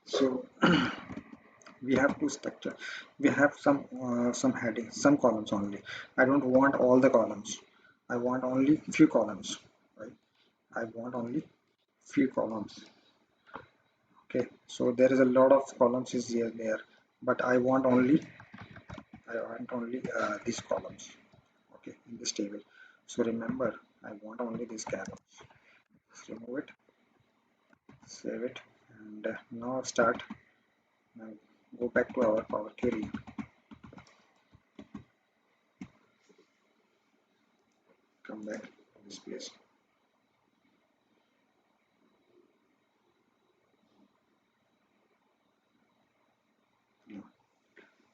S1: So we have to structure. We have some headings, some columns only. I don't want all the columns. I want only few columns, right? I want only few columns. Okay, so there is a lot of columns is here there, but I want only these columns. Okay, in this table. So remember, I want only this column. Just remove it, save it, and now start. Now go back to our Power Query. Come back to this place.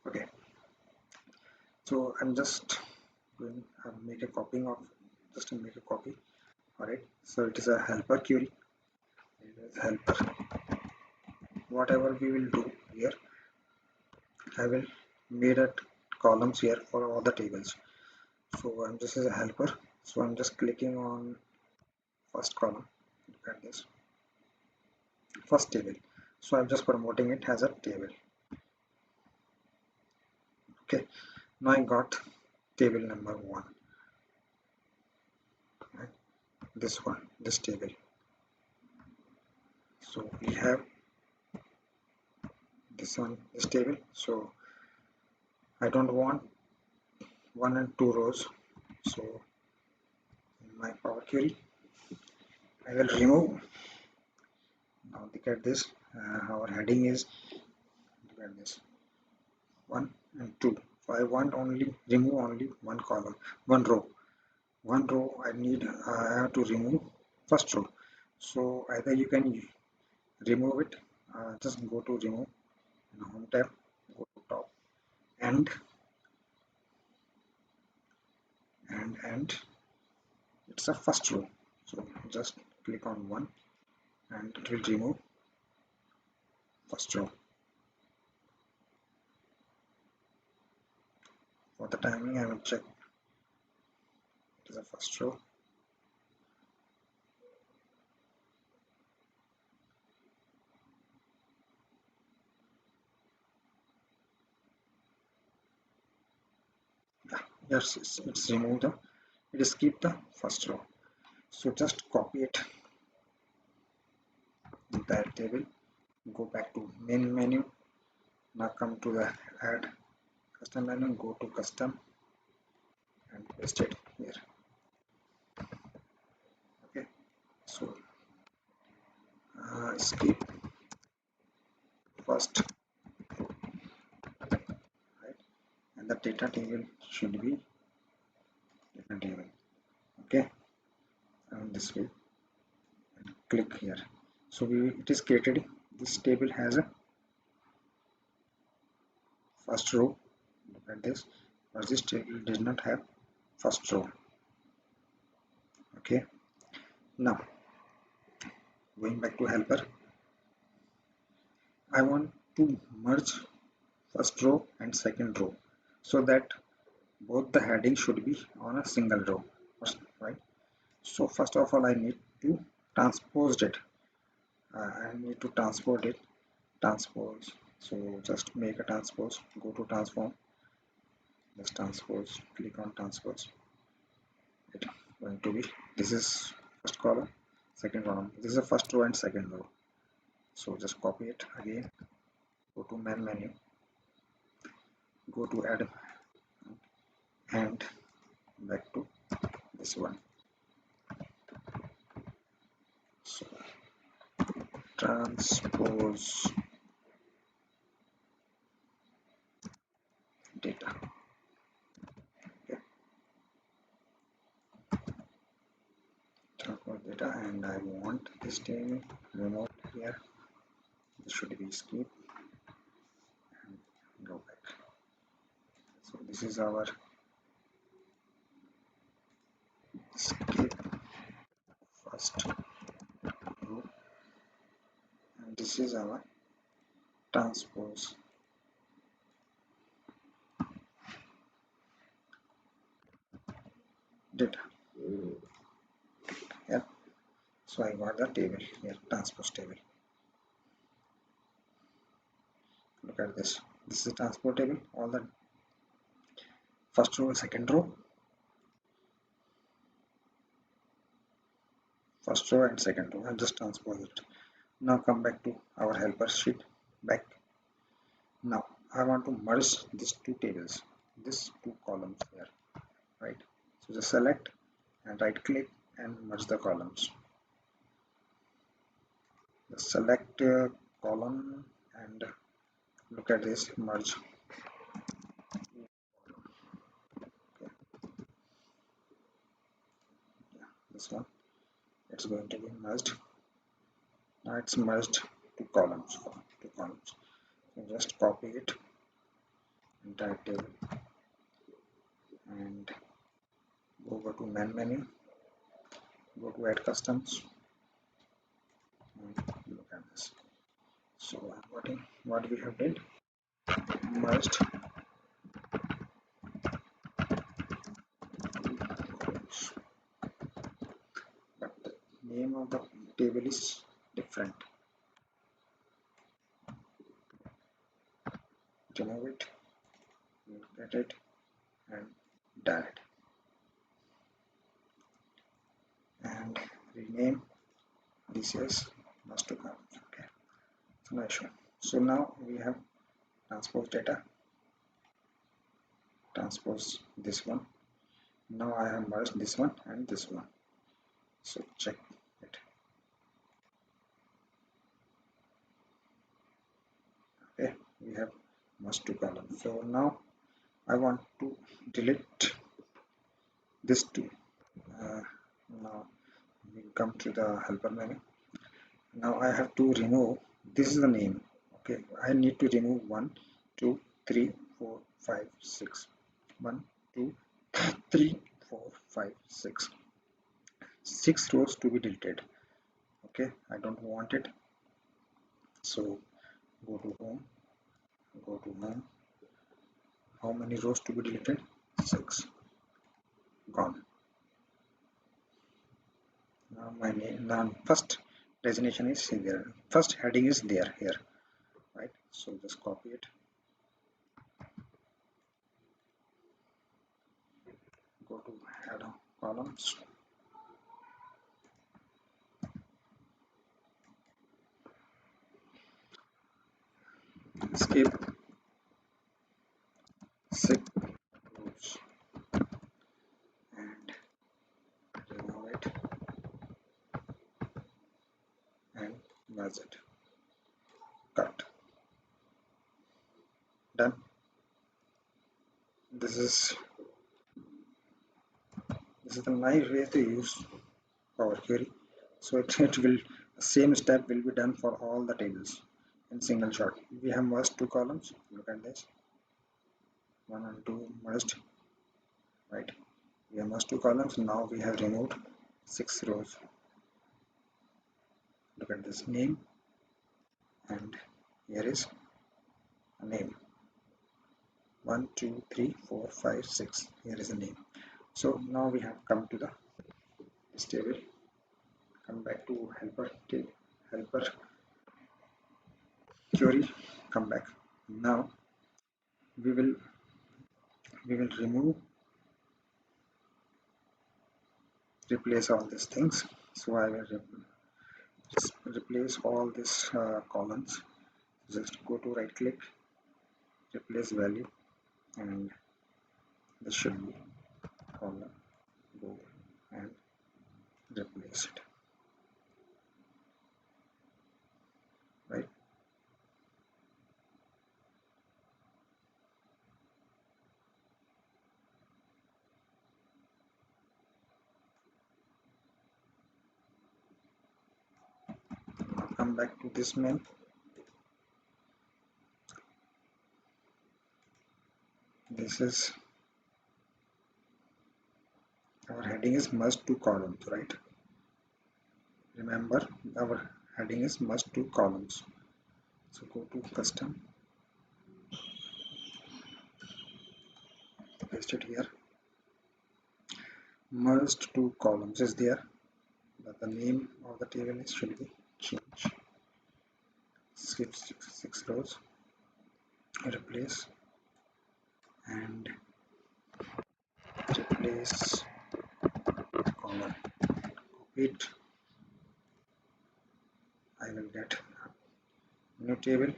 S1: Okay, so I'm just going to make a copying of just to make a copy. All right, so it is a helper query. It is helper. Whatever we will do here, I will made a columns here for all the tables. So this is a helper. So I'm just clicking on first column. Look at this first table. So I'm just promoting it as a table. Okay, now I got table number 1, right? This one, this table. So we have this one, this table. So I don't want 1 and 2 rows. So in my Power Query, I will remove. Now look at this. Our heading is, look at this, 1 and 2. So I want only remove only one column, one row. One row I need. I have to remove first row. So either you can remove it. Just go to remove in home tab. Go to top and and it's a first row. So just click on one and it will remove first row. For the timing, I will check it is a first row. Yes, it's removed the, it is keep the first row. So just copy it, entire table, go back to main menu. Now come to the add custom menu, go to custom and paste it here. Okay, so skip first, right? And the data table should be data table. Okay, and this way and click here. So it is created. This table has a first row. Look at this, but this table does not have first row. Okay, now going back to helper, I want to merge first row and second row so that both the heading should be on a single row, right? So first of all I need to transpose it. I need to transport it, transpose. So just make a transpose, go to transform, just transpose, click on transpose. It going to be, this is first column, second column, this is the first row and second row. So just copy it again, go to main menu, go to add and back to this one. So transpose data. Okay. Transpose data, and I want this table removed here. This should be skip and go back. So this is our skip first row, and this is our transpose data. Yeah. So I got the table here, transpose table. Look at this. This is transport table. All the first row, second row, first row and second row. I just transpose it. Now come back to our helper sheet. Back. Now I want to merge these two tables, these two columns here, right? So just select and right click and merge the columns. Just select column and look at this, merge. Okay. Yeah, this one, it's going to be merged. Now it's merged two columns, two columns. So just copy it, entire table, and go over to main menu, go to add customs, and look at this. So what we have did, merged columns, but the name of the table is different. remove it, get it, and done it. And rename this as must to come. Okay, so no issue. So now we have transpose data, transpose this one. Now I have merged this one and this one. So check it. Okay, we have merged two columns. So now I want to delete this two. Now we come to the helper menu. Now I have to remove, this is the name. Okay, I need to remove 1 2 3 4 5 6 1 2 3 4 5 6 6 rows to be deleted. Okay, I don't want it, so go to home, how many rows to be deleted? 6, gone. Now my name, now first designation is there, first heading is there here, right? So just copy it, go to head columns, skip 6 rows and remove it and merge it, cut, done. This is the nice way to use Power Query. So it will, same step will be done for all the tables in single shot. We have merged two columns, look at this, 1 and 2 merged, right? We have merged two columns. Now we have removed 6 rows. Look at this name, and here is a name, 1 2 3 4 5 6, here is a name. So now we have come to this table, come back to helper table, helper query, come back. Now we will remove, replace all these things. So I will replace all these columns. Just go to right click, replace value, and this should be column, go and replace it, right? Now come back to this main. This is our heading is must to columns, right? Remember, our heading is must to columns. So go to custom, paste it here. Merged two columns is there, but the name of the table is should be change. Skip 6 rows, replace and replace column. Copy it. I will get new table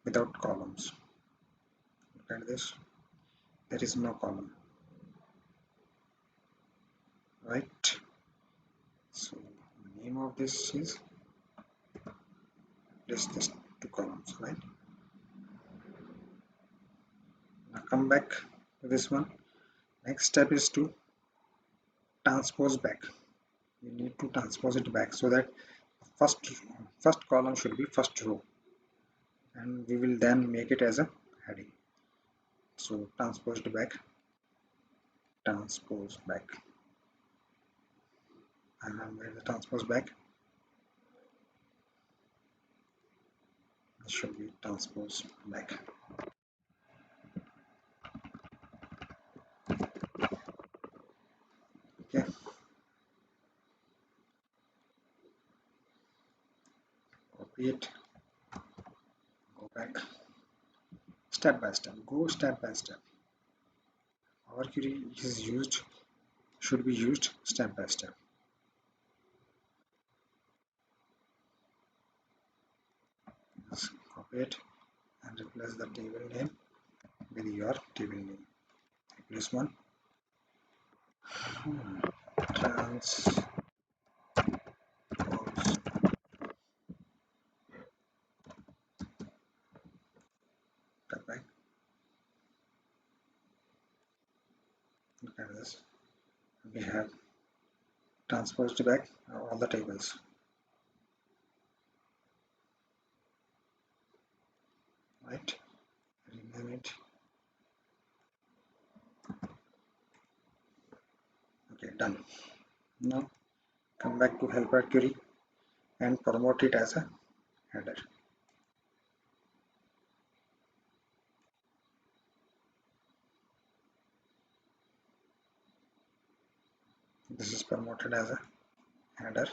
S1: without columns. Look at this. There is no column, right? So the name of this is this two columns, right? Now come back to this one. Next step is to transpose back. We need to transpose it back so that first column should be first row, and we will then make it as a heading. So transpose back, and where the transpose back, it should be transpose back. Okay, copy it, go back, step by step. Go step by step. Our query is used, should be used step by step. Just copy it and replace the table name with your table name. Replace one. Transpose. Cut back. Look at this. We have transposed back all the tables. Right? Rename it. Okay, done. Now come back to helper query and promote it as a header. This is promoted as a header.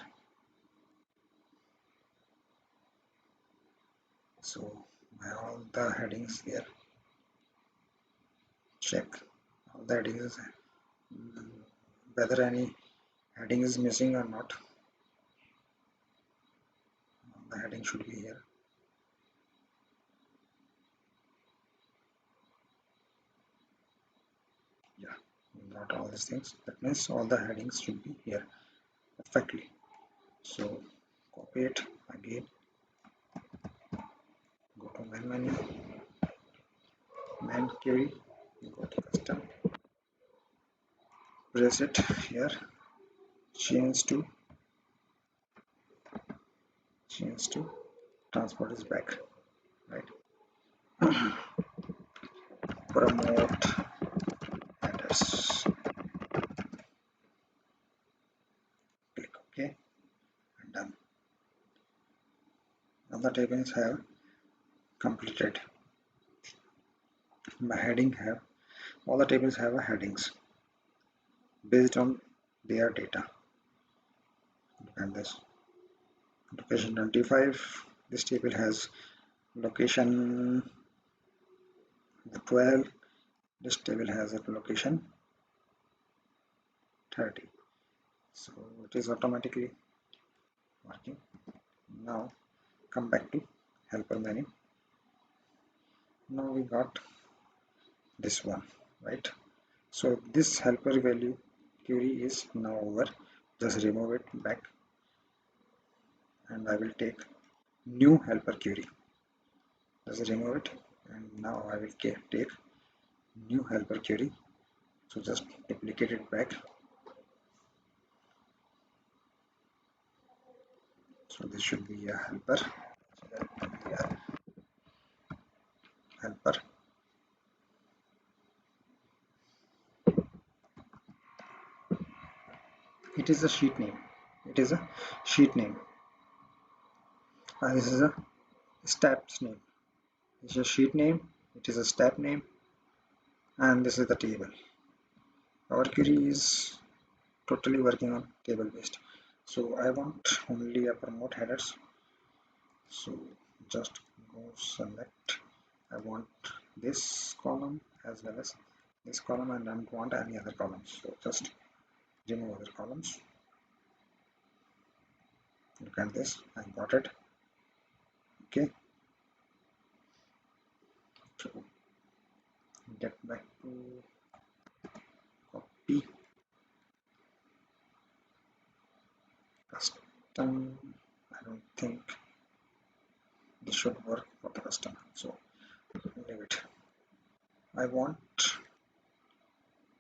S1: So all the headings here. Check all the headings, whether any heading is missing or not. The heading should be here. Yeah, not all these things. That means all the headings should be here perfectly. So copy it again. Go to main menu, main query, go to custom, press it here, change to transport is back, right? Promote headers. Click OK and done. All the tables have completed. My heading have all the tables have a headings based on their data. Look at this. Location 25. This table has location 12. This table has a location 30. So it is automatically working. Now come back to helper menu. Now we got this one, right? So this helper value query is now over. Just remove it back and I will take new helper query. Just remove it and now I will take new helper query. So just duplicate it back. So this should be a helper. Helper. It is a sheet name. It is a sheet name. This is a steps name. This is a sheet name. It is a step name. And this is the table. Our query is totally working on table based. So I want only a promote headers. So just go select. I want this column as well as this column and I don't want any other columns. So just remove other columns. Look at this. I got it. Okay. So get back to copy custom. I don't think this should work for the custom. So leave it. I want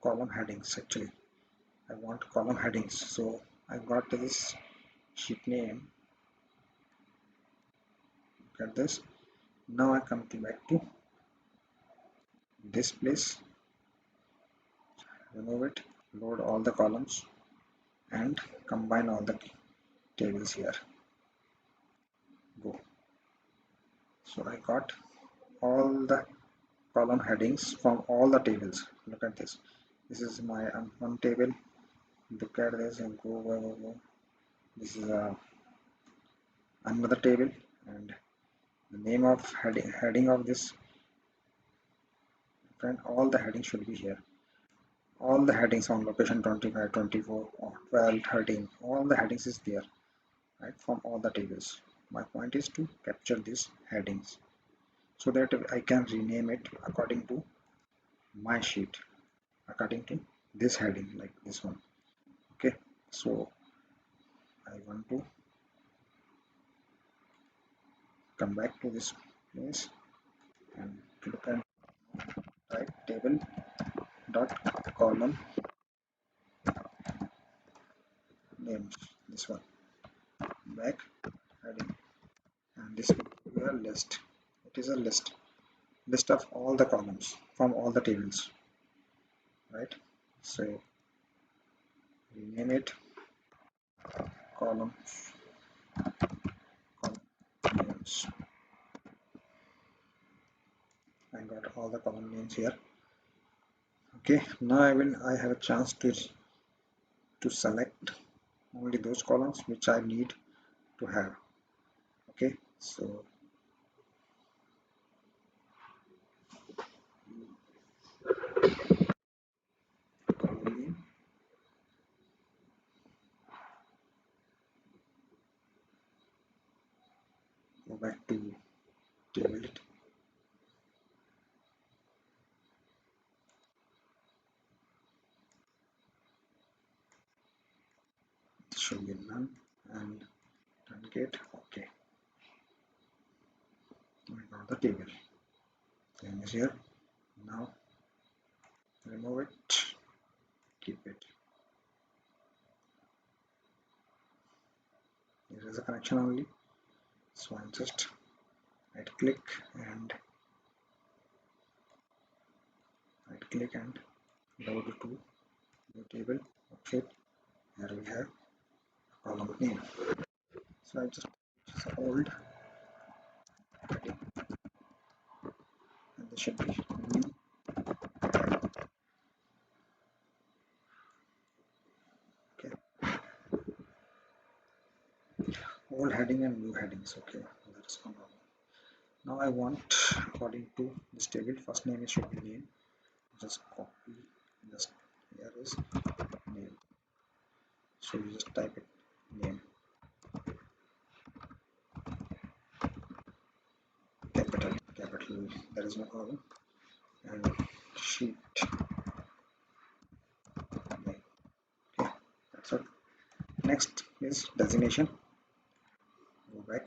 S1: column headings actually. I want column headings. So I got this sheet name. Look at this. Now I come back to this place, remove it, load all the columns and combine all the tables here. Go. So I got all the column headings from all the tables. Look at this. This is my one table. Look at this and go. This is another table and the name of heading of this friend, all the headings should be here. All the headings on location 25, 24, or 12, 13, all the headings is there, right, from all the tables. My point is to capture these headings so that I can rename it according to my sheet, according to this heading, like this one. Okay, so I want to come back to this place and look and type table dot column names, this one, back heading, and this will be a list. It is a list of all the columns from all the tables, right? So rename it column names. I got all the column names here. Okay, now I have a chance to select only those columns which I need to have. Okay, so column name, go back to table, it should be none, and truncate. Okay, I got the table. Same is here. Now remove it, keep it. Here is a connection only. So I'm just right click and load to the table. Okay, here we have column name. So I just old heading, and this should be new. Okay, old heading and new headings. Okay, that's no problem. Now I want, according to this table, first name should be name. Just copy, just here is name. So you just type it name, capital. There is no problem. And sheet name. Okay, that's it. Next is designation. Go back.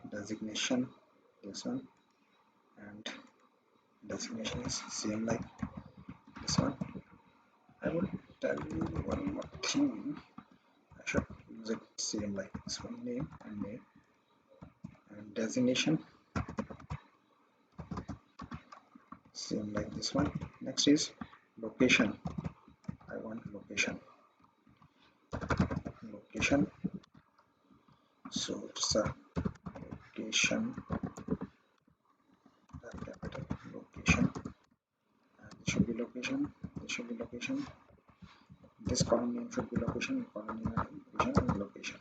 S1: Designation. This one, and designation is same like this one. I will tell you one more thing. I should use it same like this one, name and name, and designation same like this one. Next is location. I want location. So it's a location, capital location, and it should be location. It should be location. This column name should be location. Column name location and location.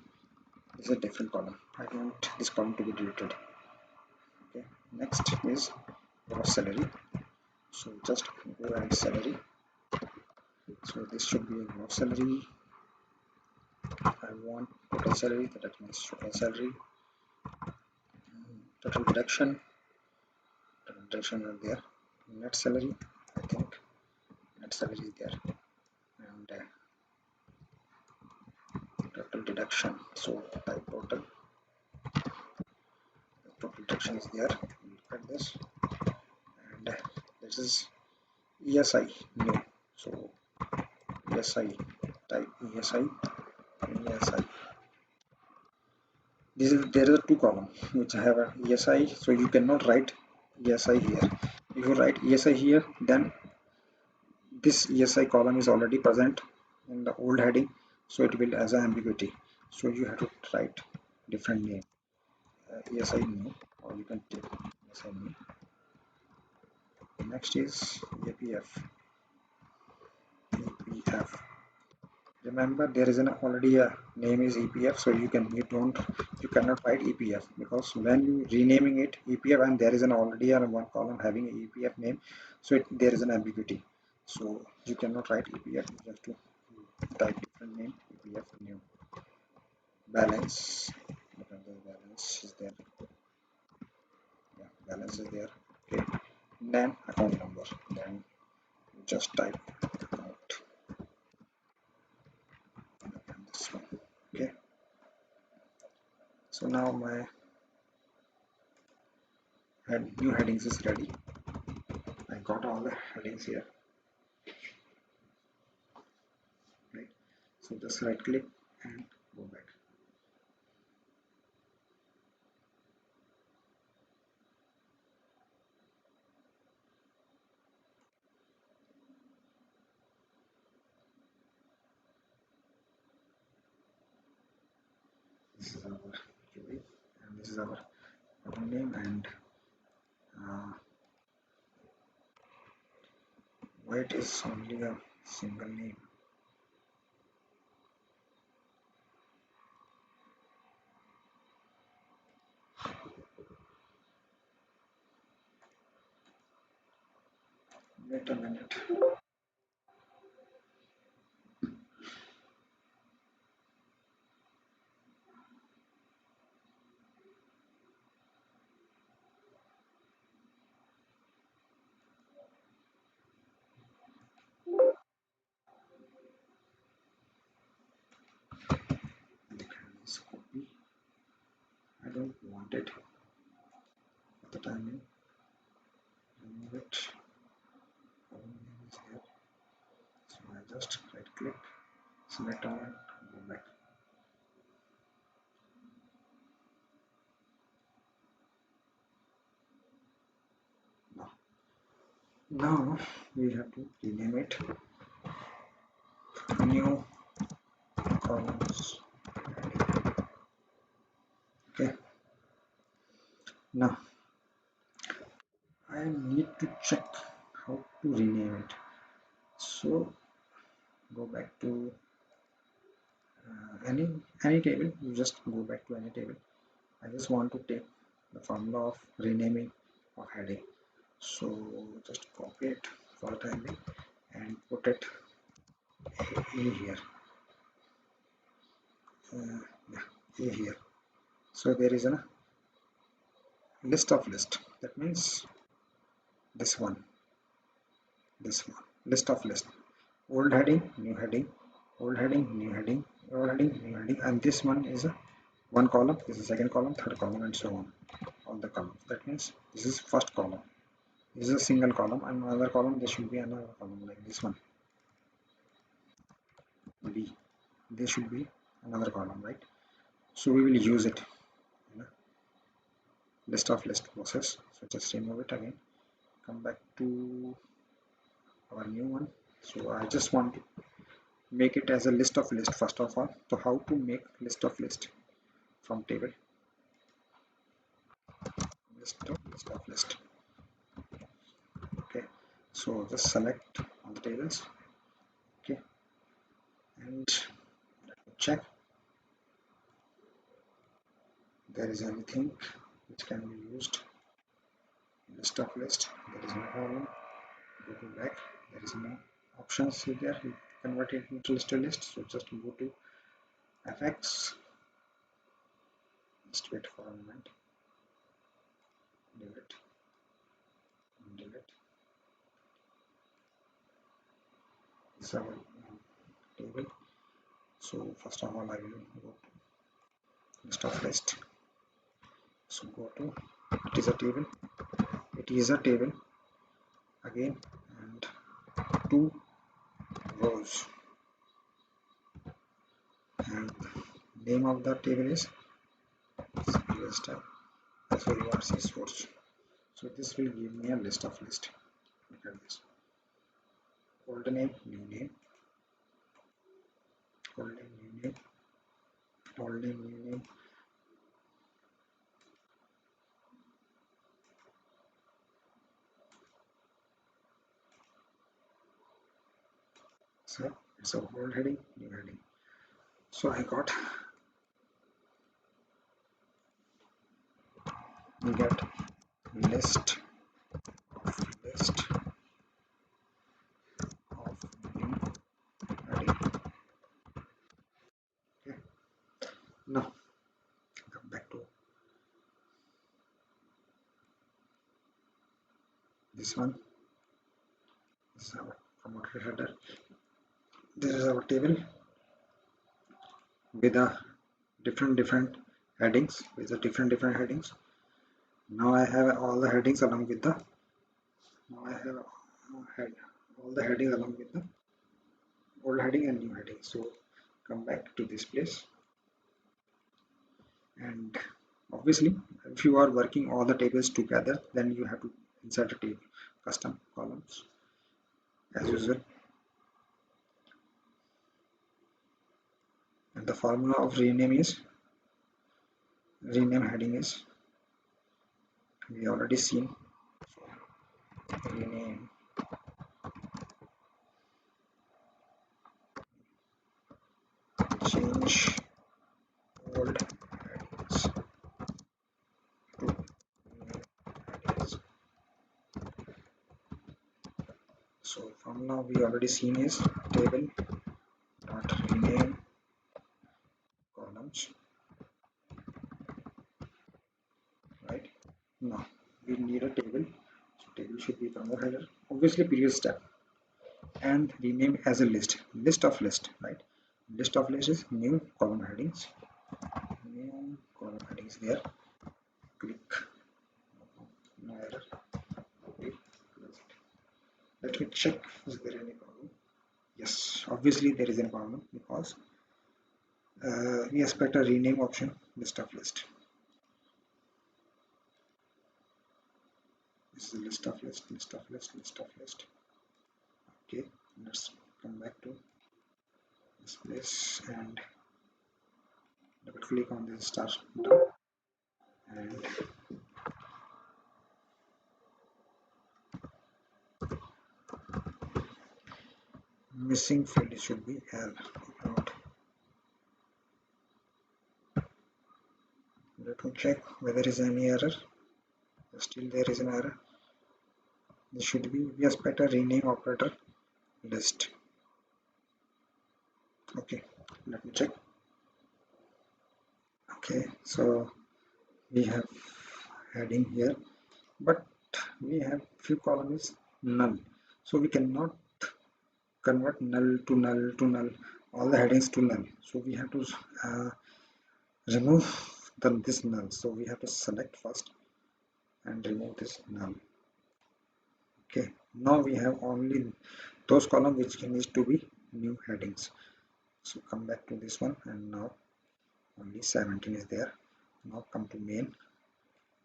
S1: This is a different column. I don't want this column to be deleted. Okay. Next is gross salary. So just go and salary. So this should be a gross salary. I want total salary, that means total salary. Total deduction are there. Net salary, I think net salary is there, and total deduction. So type total deduction is there. Look at this, and this is ESI new. So ESI, type ESI. There are two columns which have a ESI, so you cannot write ESI here. If you write ESI here, then this ESI column is already present in the old heading, so it will as an ambiguity. So you have to write different name, ESI new, or you can take ESI new. Next is APF. Remember, there is an already a name is EPF, so you cannot write EPF because when you renaming it EPF and there is an already a one column having a EPF name, so there is an ambiguity. So you cannot write EPF. You have to type different name EPF new balance. The balance is there. Yeah, balance is there. Okay. Then account number. Then you just type account and this one. Okay. So now my new headings is ready. I got all the headings here, right? So just right click and go back. This is our QA and this is our account name and uh, why it is only a single name. Wait a minute. This copy. I don't want it at the time. Remove it. Account name is here. So I just right click, select all, and go back. Now, now we have to rename it new columns. Okay. Now I need to check how to rename it. So go back to any table. You just go back to any table. I just want to take the formula of renaming of heading. So just copy it for the time being and put it in here. Yeah, A here. So there is a list of list. That means this one, this one, list of list. Old heading, new heading, old heading, new heading, old heading, new heading, and this one is a one column, this is second column, third column, and so on. All the columns. That means this is first column. This is a single column, and another column. There should be another column like this one. B. There should be another column, right? So we will use it. You know, list of list process. So just remove it again. Come back to our new one. So I just want to make it as a list of list first of all. So how to make list of list from table? List of list. Okay. So just select all the tables. Okay, and check there is anything which can be used. List of list. There is no problem. Go to back. There is no options here. You convert it into list to list. So just go to FX. Just wait for a moment. Delete. Delete. This is our table. So first of all, I will go to list of list. So go to it is a table. It is a table again and two rows. And name of the table is previous type. Sorry, RC source. So this will give me a list of list. Look at this. Old name, new name, old name, new name, old name, new name. So It's a old heading, new heading. So I got, we get list list of new heading. Okay. Now come back to this one. This is our promoted header. This is our table with a different headings, with the different headings. Now I have all the headings along with the, now I have head, all the headings along with the old heading and new heading. So come back to this place, and obviously if you are working all the tables together, then you have to insert a table custom columns as usual. And the formula of rename is, rename heading is, we already seen. So rename change old headings to new headings. So formula we already seen is table dot rename columns, right? Now we need a table. So table should be the header, obviously previous step, and rename as a list, list of list, right? List of list is new column headings, new column headings there. Click, no error. Okay, close it. Let me check, is there any problem? Yes, obviously there is a problem because we expect a rename option, list of list. This is a list of list, list of list, list of list. Okay, let's come back to this place and double click on this star button, and missing field should be L. Let me check whether there is any error. Still there is an error. This should be, we expect a rename operator list. Okay, let me check. Okay, so we have heading here, but we have few columns null, so we cannot convert null to null to null, all the headings to null. So we have to remove this null. So we have to select first and remove this null. Okay, now we have only those columns which needs to be new headings. So come back to this one, and now only 17 is there. Now come to main,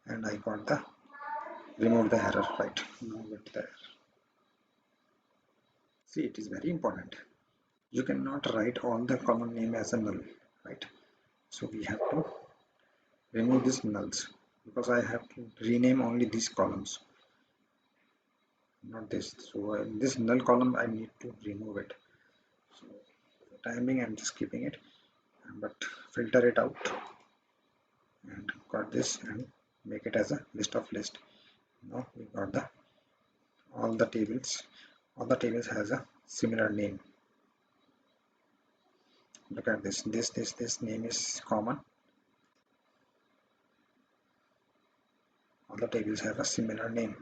S1: and I got the, remove the error, right? Now get the error. See, it is very important. You cannot write all the column name as a null, right? So we have to remove these nulls because I have to rename only these columns, not this. So this null column I need to remove it. So for timing I'm just keeping it, but filter it out and got this and make it as a list of list. Now we got the all the tables has a similar name. Look at this, this name is common. All the tables have a similar name,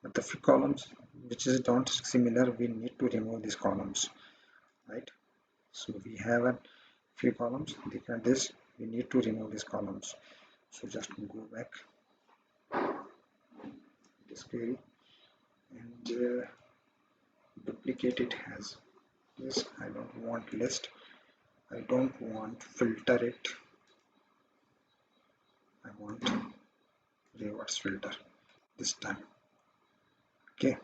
S1: but the few columns which is not similar, we need to remove these columns, right? So we have a few columns, look at this, we need to remove these columns. So just go back this query and duplicate it as this. I don't want list, I don't want filter it, I want reverse filter this time. Okay,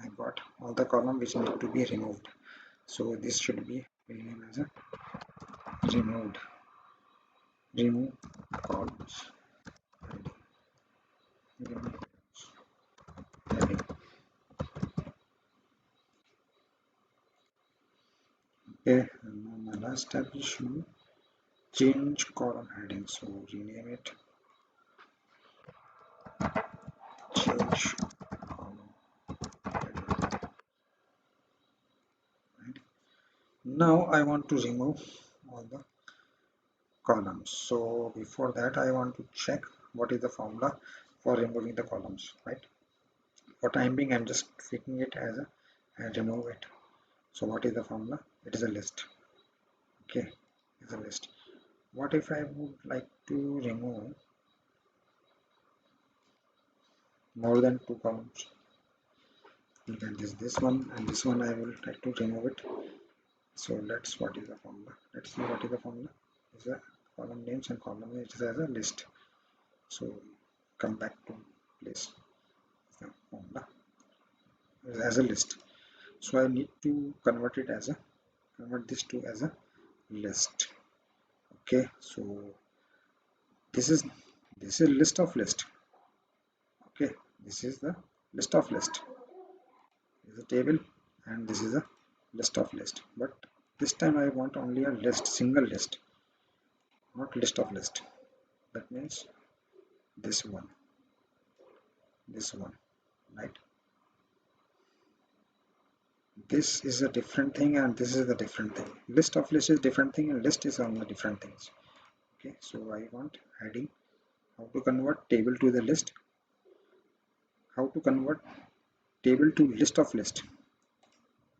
S1: I got all the column which need to be removed. So this should be renamed as a removed, remove columns, remove heading. Okay, and now my last step is to change column heading. So rename it change column heading. Right. Now I want to remove all the columns. So before that I want to check what is the formula for removing the columns, right? For time being I'm just taking it as a and remove it. So what is the formula? It is a list. Okay, it's a list. What if I would like to remove more than two columns? Then this one and this one I will try to remove it. So let's what is the formula? Let's see what is the formula. Is a column names and column names is as a list. So come back to place the formula as a list. So I need to convert this to as a list. Okay, so this is list of list. Okay, this is the list of list. This is a table and this is a list of list. But this time I want only a list, single list, not list of list. That means this one, right? This is a different thing and this is a different thing. List of list is different thing and list is on the different things. Okay, so I want heading, how to convert table to the list, how to convert table to list of list.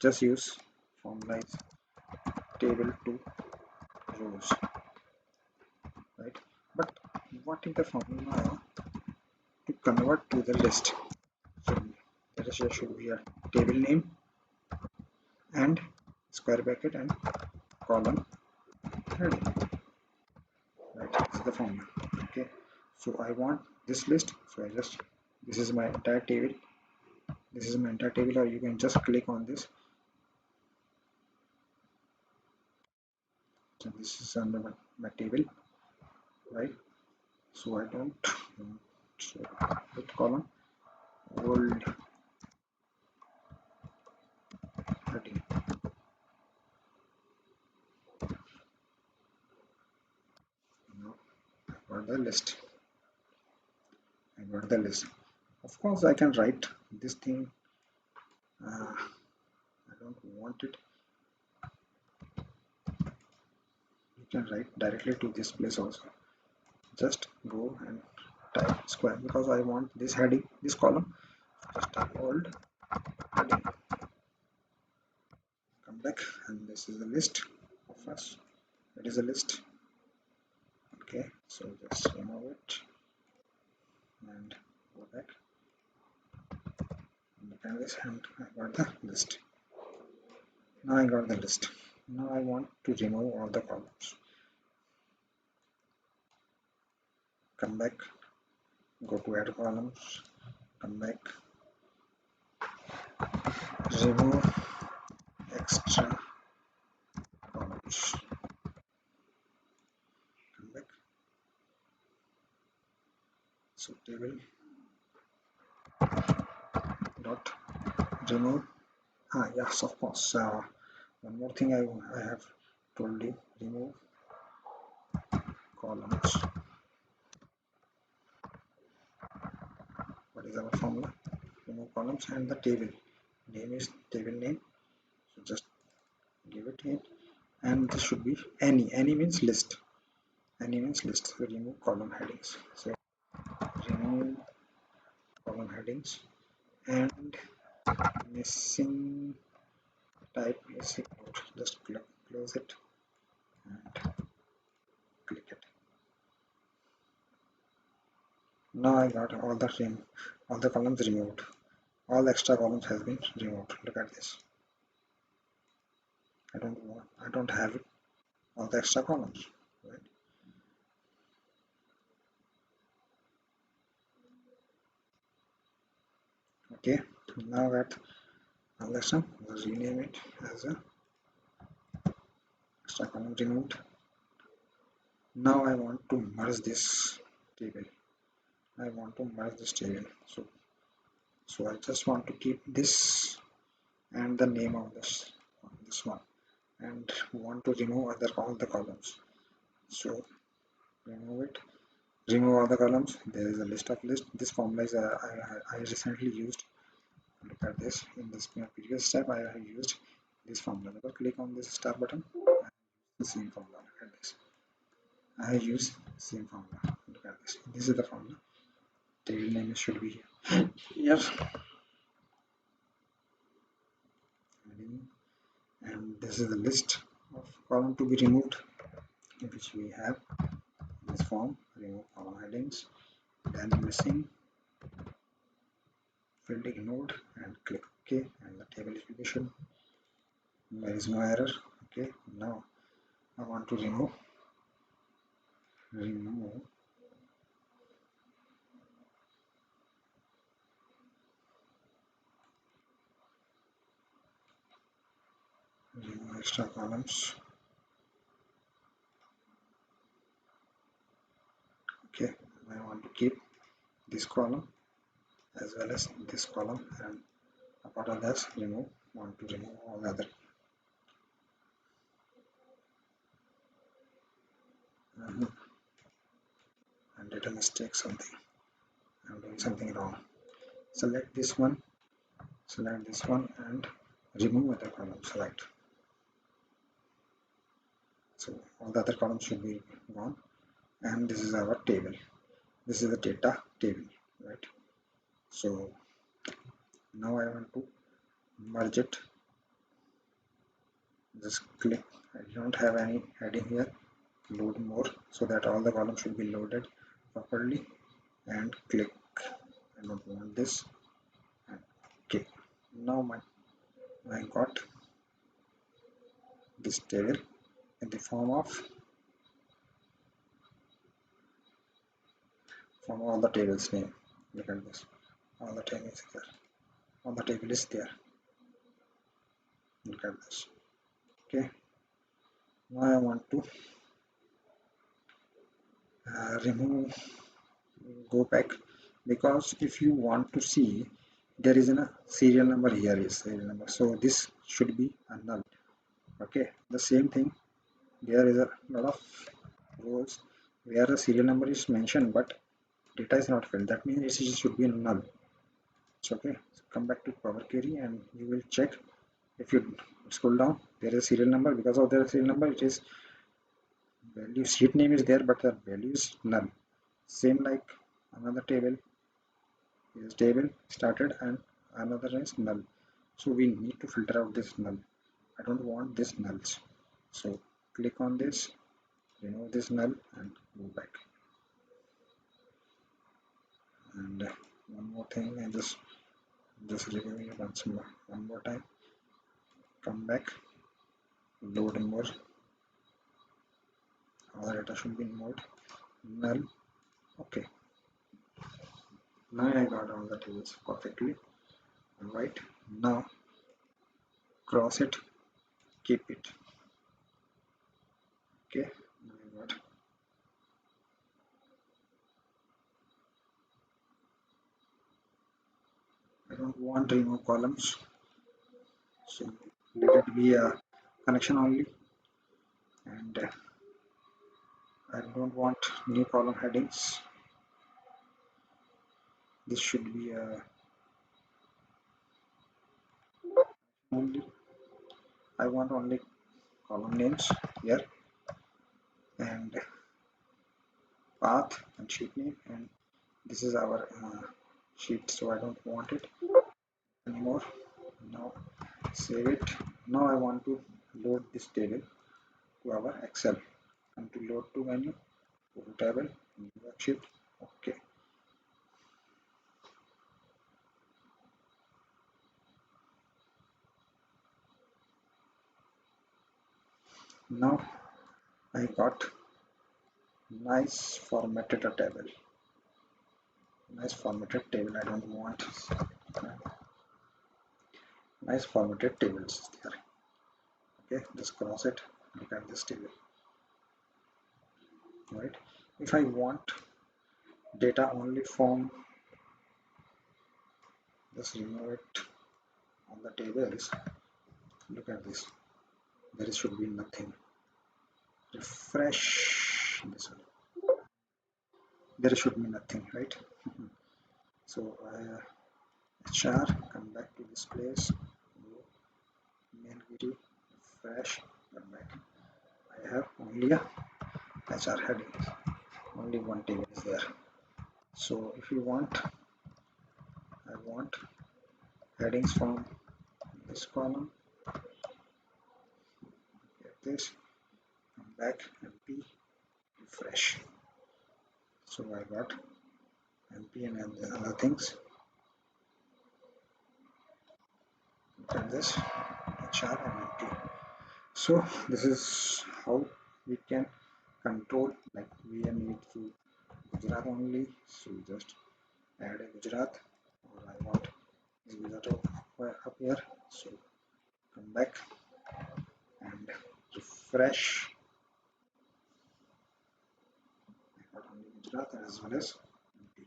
S1: Just use formula is table to rows, right? But what is the formula to convert to the list? So there should be a table name and square bracket and column heading, right? This is the formula. Okay, so I want this list, so I just this is my entire table, or you can just click on this. So this is under my table, right? So I don't so with column old heading. Now I got the list. Of course I can write this thing. I don't want it. You can write directly to this place also. Just go and type square because I want this heading, this column. Just type old heading. Come back and this is the list of us. It is a list. Okay, so just remove it and go back. Look at this and I got the list. Now I got the list. Now I want to remove all the columns. Come back, go to add columns, come back, remove extra columns. Come back. So table dot remove. Yes, of course. One more thing I have told you, remove columns. What is our formula? Remove columns and the table name is table name. So just give it here, and this should be any means list. Any means list. So remove column headings. So remove column headings and missing type missing node. Just close it and click it. Now I got all the columns removed. All extra columns has been removed. Look at this. I don't have it, all the extra columns, right? Okay, now that lesson, let's rename it as a extra column removed. Now I want to merge this table. So I just want to keep this and the name of this one. and want to remove other all the columns. So remove it, remove all the columns. There is a list of list. This formula is I recently used. Look at this. In this previous step I have used this formula. Double click on this star button, the same formula. Look at this. I use same formula. Look at this. This is the formula. Table name should be here. Yes. And this is the list of column to be removed, which we have this form. Remove column headings, then missing field ignored, and click OK, and the table is publication. There is no error. Okay, now I want to remove extra columns. Okay, I want to keep this column as well as this column, and apart of that, want to remove all the other. And did a mistake, something. I'm doing something wrong. Select this one, and remove other column. Select. So all the other columns should be gone, and this is our table. This is the data table, right? So now I want to merge it. Just click. I don't have any heading here. Load more, so that all the columns should be loaded properly, and click. I don't want this. And okay, now I got this table in the form of all the tables name. Look at this. All the tables there. All the table is there. Look at this. Okay. Now I want to remove, go back, because if you want to see, there is a serial number here is serial number, so this should be a null. Okay, the same thing, there is a lot of rows where the serial number is mentioned but data is not filled. That means it should be null. It's okay. So come back to Power Query and you will check. If you scroll down, there is a serial number. Because of the serial number, it is value sheet name is there, but the value is null. Same like another table is table started and another is null. So we need to filter out this null. I don't want this nulls. So click on this, remove this null and go back. And one more thing, I just review it one more time. Come back, load more. All the data should be in mode null. Okay. Now I got all the tables perfectly. Right. Now cross it, keep it. Okay. Now I got. I don't want to remove columns. So let it be a connection only. And I don't want new column headings. This should be a only. I want only column names here, and path and sheet name, and this is our sheet, so I don't want it anymore. Now save it. Now I want to load this table to our Excel. And to load to menu, go to table, worksheet. Okay. Now I got nice formatted a table. Nice formatted table. I don't want nice formatted tables there. Okay, just cross it. Look at this table. Right. If I want data only form, just remove it on the tables. Look at this. there should be nothing. Refresh this one, there should be nothing, right? So HR, come back to this place, go mail query, refresh, come back. I have only a HR heading, only one table is there. So if you want, I want headings from this column, get this, come back, MP, refresh. So I got MP and other things. Look at this, HR and MP. So this is how we can control, like we need to Gujarat only, so just add a Gujarat, or I want this Gujarat up here, so come back and refresh. I got only Gujarat as well as MP.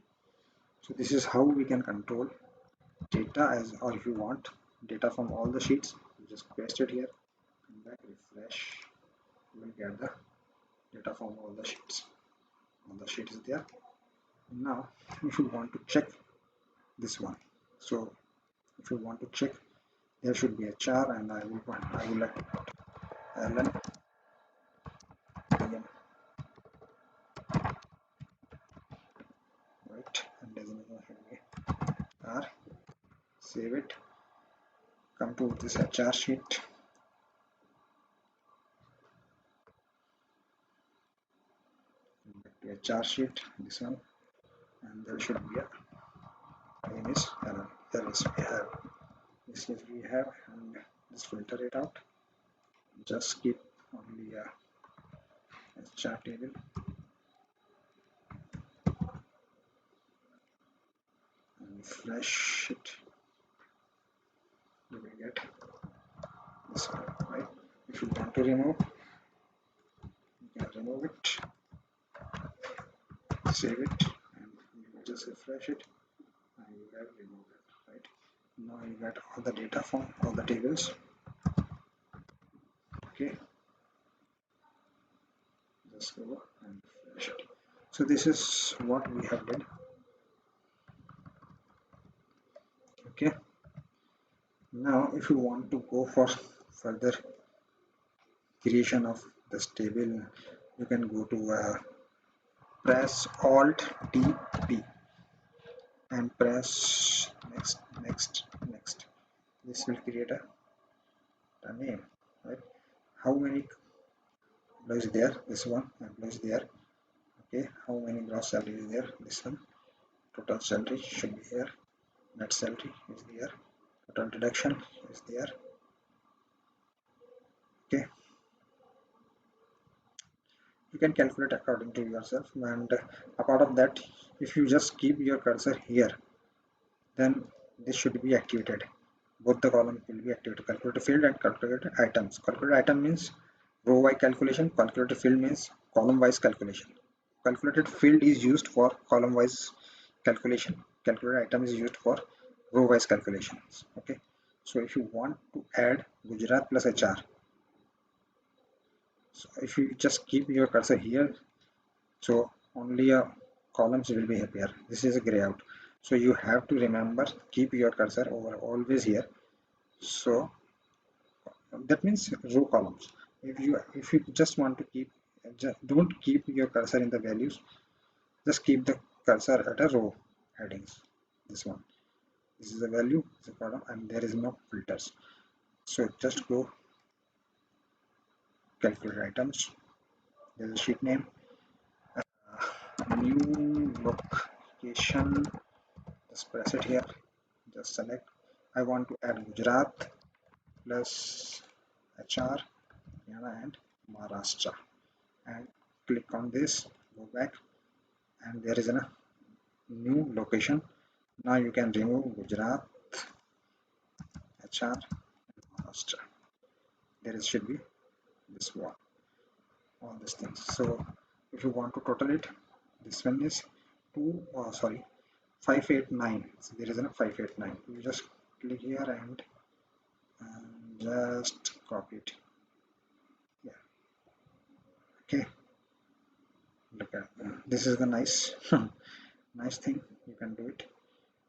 S1: So this is how we can control data, as or if you want data from all the sheets, you just paste it here, come back, refresh, you will get the data from all the sheets. All the sheet is there. Now if you want to check this one, so if you want to check, there should be a char, and I will like to put ln dm, right, and designation should be r. Save it, come to this HR sheet, back to HR sheet, this one, and there should be a name is ln. There is we have this is we have, and just filter it out, just keep only a HR table, and refresh it, you will get this one, right? If you want to remove, you can remove it, save it, and you will just refresh it, and you have removed it, right? Now you get all the data from all the tables. Okay, just go and refresh it. So this is what we have did. Okay, now if you want to go for further creation of this table, you can go to press alt D P and press next, next, next. This will create a name, right? How many employees there? This one, employees there. Okay, how many gross salary is there? This one. Total salary should be here. Net salary is there. Total deduction is there. Okay, you can calculate according to yourself, and apart of that, if you just keep your cursor here, then this should be activated. Both the columns will be activated, calculated field and calculated items. Calculated item means row wise calculation, calculated field means column wise calculation. Calculated field is used for column wise calculation, calculated item is used for row wise calculations. Okay, so if you want to add Gujarat plus HR, so if you just keep your cursor here, so only a columns will be here. This is a gray out, so you have to remember, keep your cursor over always here. So that means row columns. If you just want to keep, don't keep your cursor in the values, just keep the cursor at a row headings. This one, this is a value, this is a column, and there is no filters. So just go calculate items, there is a sheet name, new location, just press it here, just select, I want to add Gujarat plus HR, Haryana and Maharashtra, and click on this, go back, and there is a new location. Now you can remove Gujarat, HR, and Maharashtra. There is should be this one, all these things. So if you want to total it, this one is 589. So there is a 589. You just click here and just copy it. Okay, look at this is the nice nice thing. You can do it,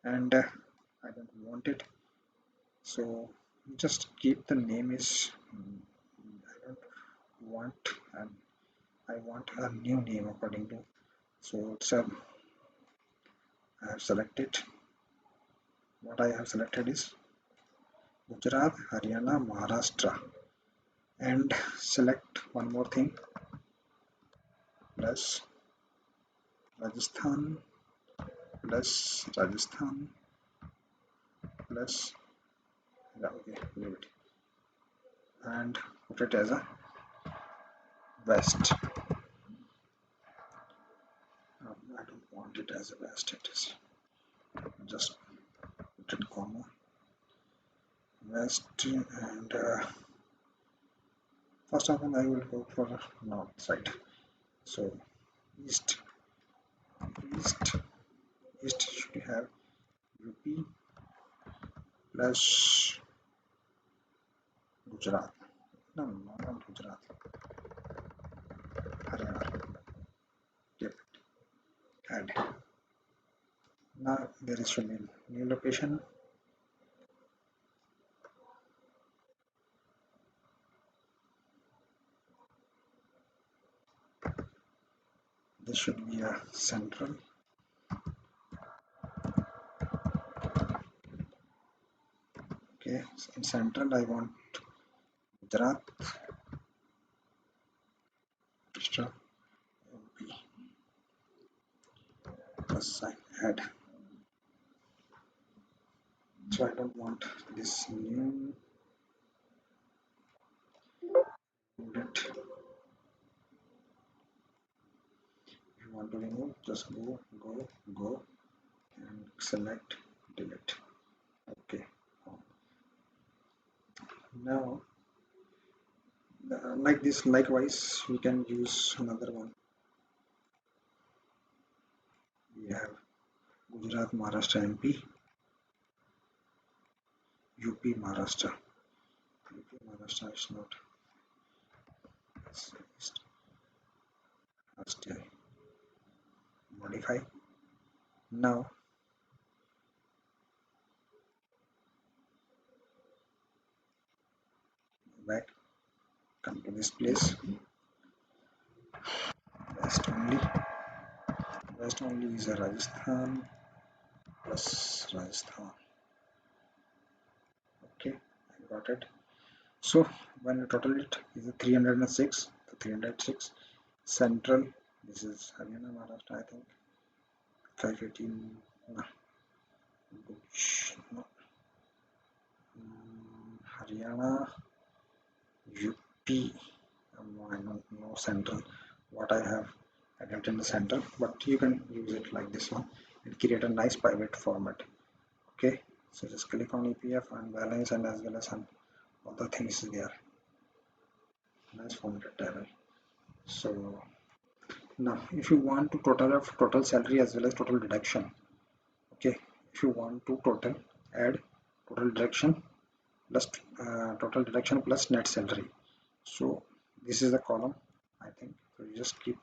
S1: and I don't want it, so just keep the name is I don't want, and I want a new name according to, so it's I have selected, what I have selected is Gujarat, Haryana, Maharashtra, and select one more thing plus Rajasthan, plus Rajasthan, plus, yeah, okay, leave it, and put it as a West. I don't want it as a West, it is just put it comma West, and first of all I will go for north side, so east, east, east should have UP plus Gujarat, no, not Gujarat, Haryana, yep, add. Now there is should be new location, this should be a central, okay, so in central I want Gujarat, Maharashtra, MP, plus sign add. So I don't want this new unit. If you want to remove, just go, and select delete. Okay. Now, like this, likewise, we can use another one. We have Gujarat, Maharashtra, MP, UP, Maharashtra. UP, Maharashtra is not. Last modify. Now, back, come to this place. West only. West only is a Rajasthan plus Rajasthan. Okay, I got it. So when you total it is 306, 306. Central, this is Haryana, Maharashtra, I think 518. No, no. Haryana, UP. I don't know central. What I have added in the central, but you can use it like this one and create a nice private format. Okay, so just click on EPF and balance, and as well as some other things there. Nice formatted table. So now if you want to total salary as well as total deduction, okay, if you want to total, add total deduction plus total deduction plus net salary. So this is the column, I think. So you just keep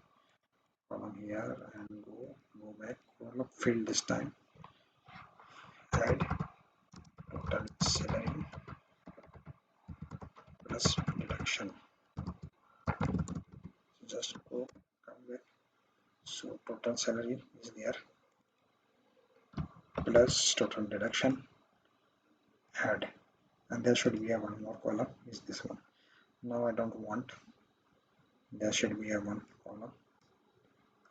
S1: column here and go back, column field this time, add total salary plus deduction. So just come back. So total salary is there plus total deduction, add, and there should be a one more column is this one. Now I don't want, there should be a one column.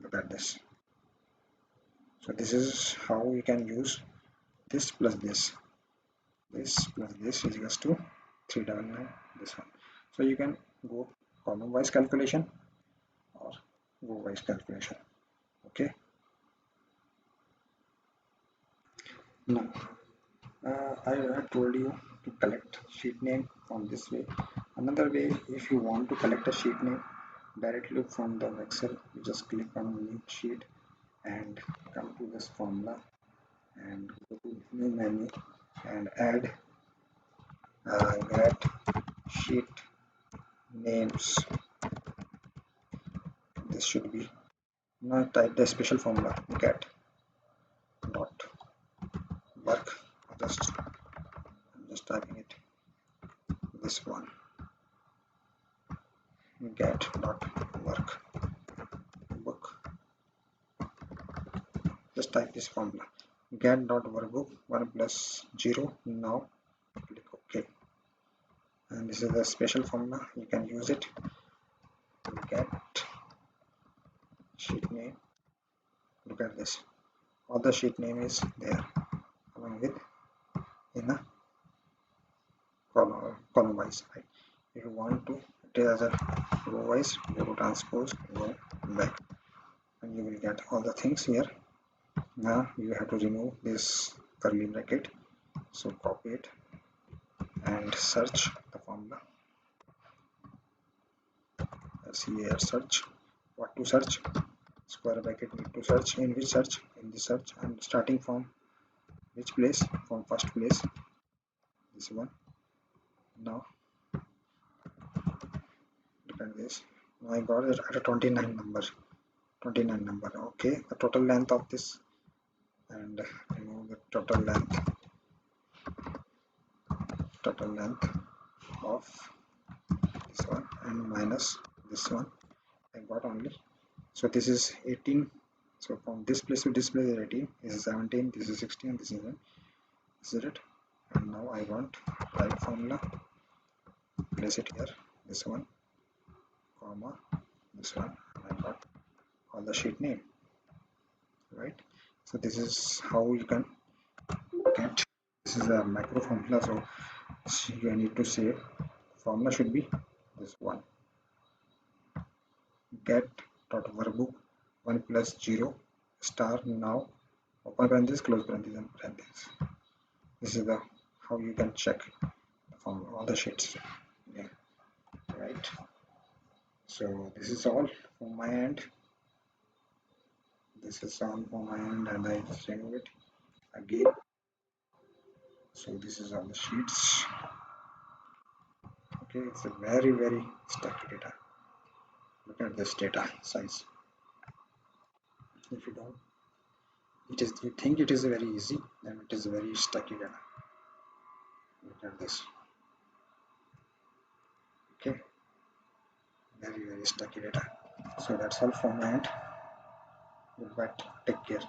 S1: Look at this. So this is how we can use this plus this. This plus this is equals to 399, this one. So you can go column wise calculation or row wise calculation. Okay. Now I told you to collect sheet name from this way. Another way, if you want to collect a sheet name directly from the Excel, you just click on new sheet and come to this formula and go to new menu and add get sheet names this should be, now type the special formula get dot work. I'm just typing it, this one, get dot work book. Just type this formula, get dot workbook 1 plus 0. Now click OK, and this is the special formula. You can use it. Get sheet name, look at this, all the sheet name is there along with in a column wise, right? If you want to it as a row wise, go to transpose, go back, and you will get all the things here. Now you have to remove this curly bracket, so copy it and search the formula. Here search, what to search, square bracket need to search, in which search, in the search, and starting from which place, from first place, this one. Now look at this, now I got it at a 29 number, okay. The total length of this, and remove the total length of this one and minus this one. I got only, so this is 18, so from this place to this place is 18, this is 17, this is 16, this is 1, this is it. And now I want right formula, place it here, this one, comma, this one, and I got all the sheet name, right? So this is how you can get, this is a macro formula, so you need to save. Formula should be this one, get dot workbook 1 plus 0 star, now open parenthesis, close parenthesis, and parenthesis. This is the how you can check from all the sheets. Yeah, right. So this is all from my end. This is all from my end, and I just remove it again. So this is all the sheets. Okay, it's a very stuck data. Look at this data size. If you don't, it is, you think it is very easy, then it is very stucky data. Look at this. Okay, very stucky data. So that's all from my end. Goodbye, take care.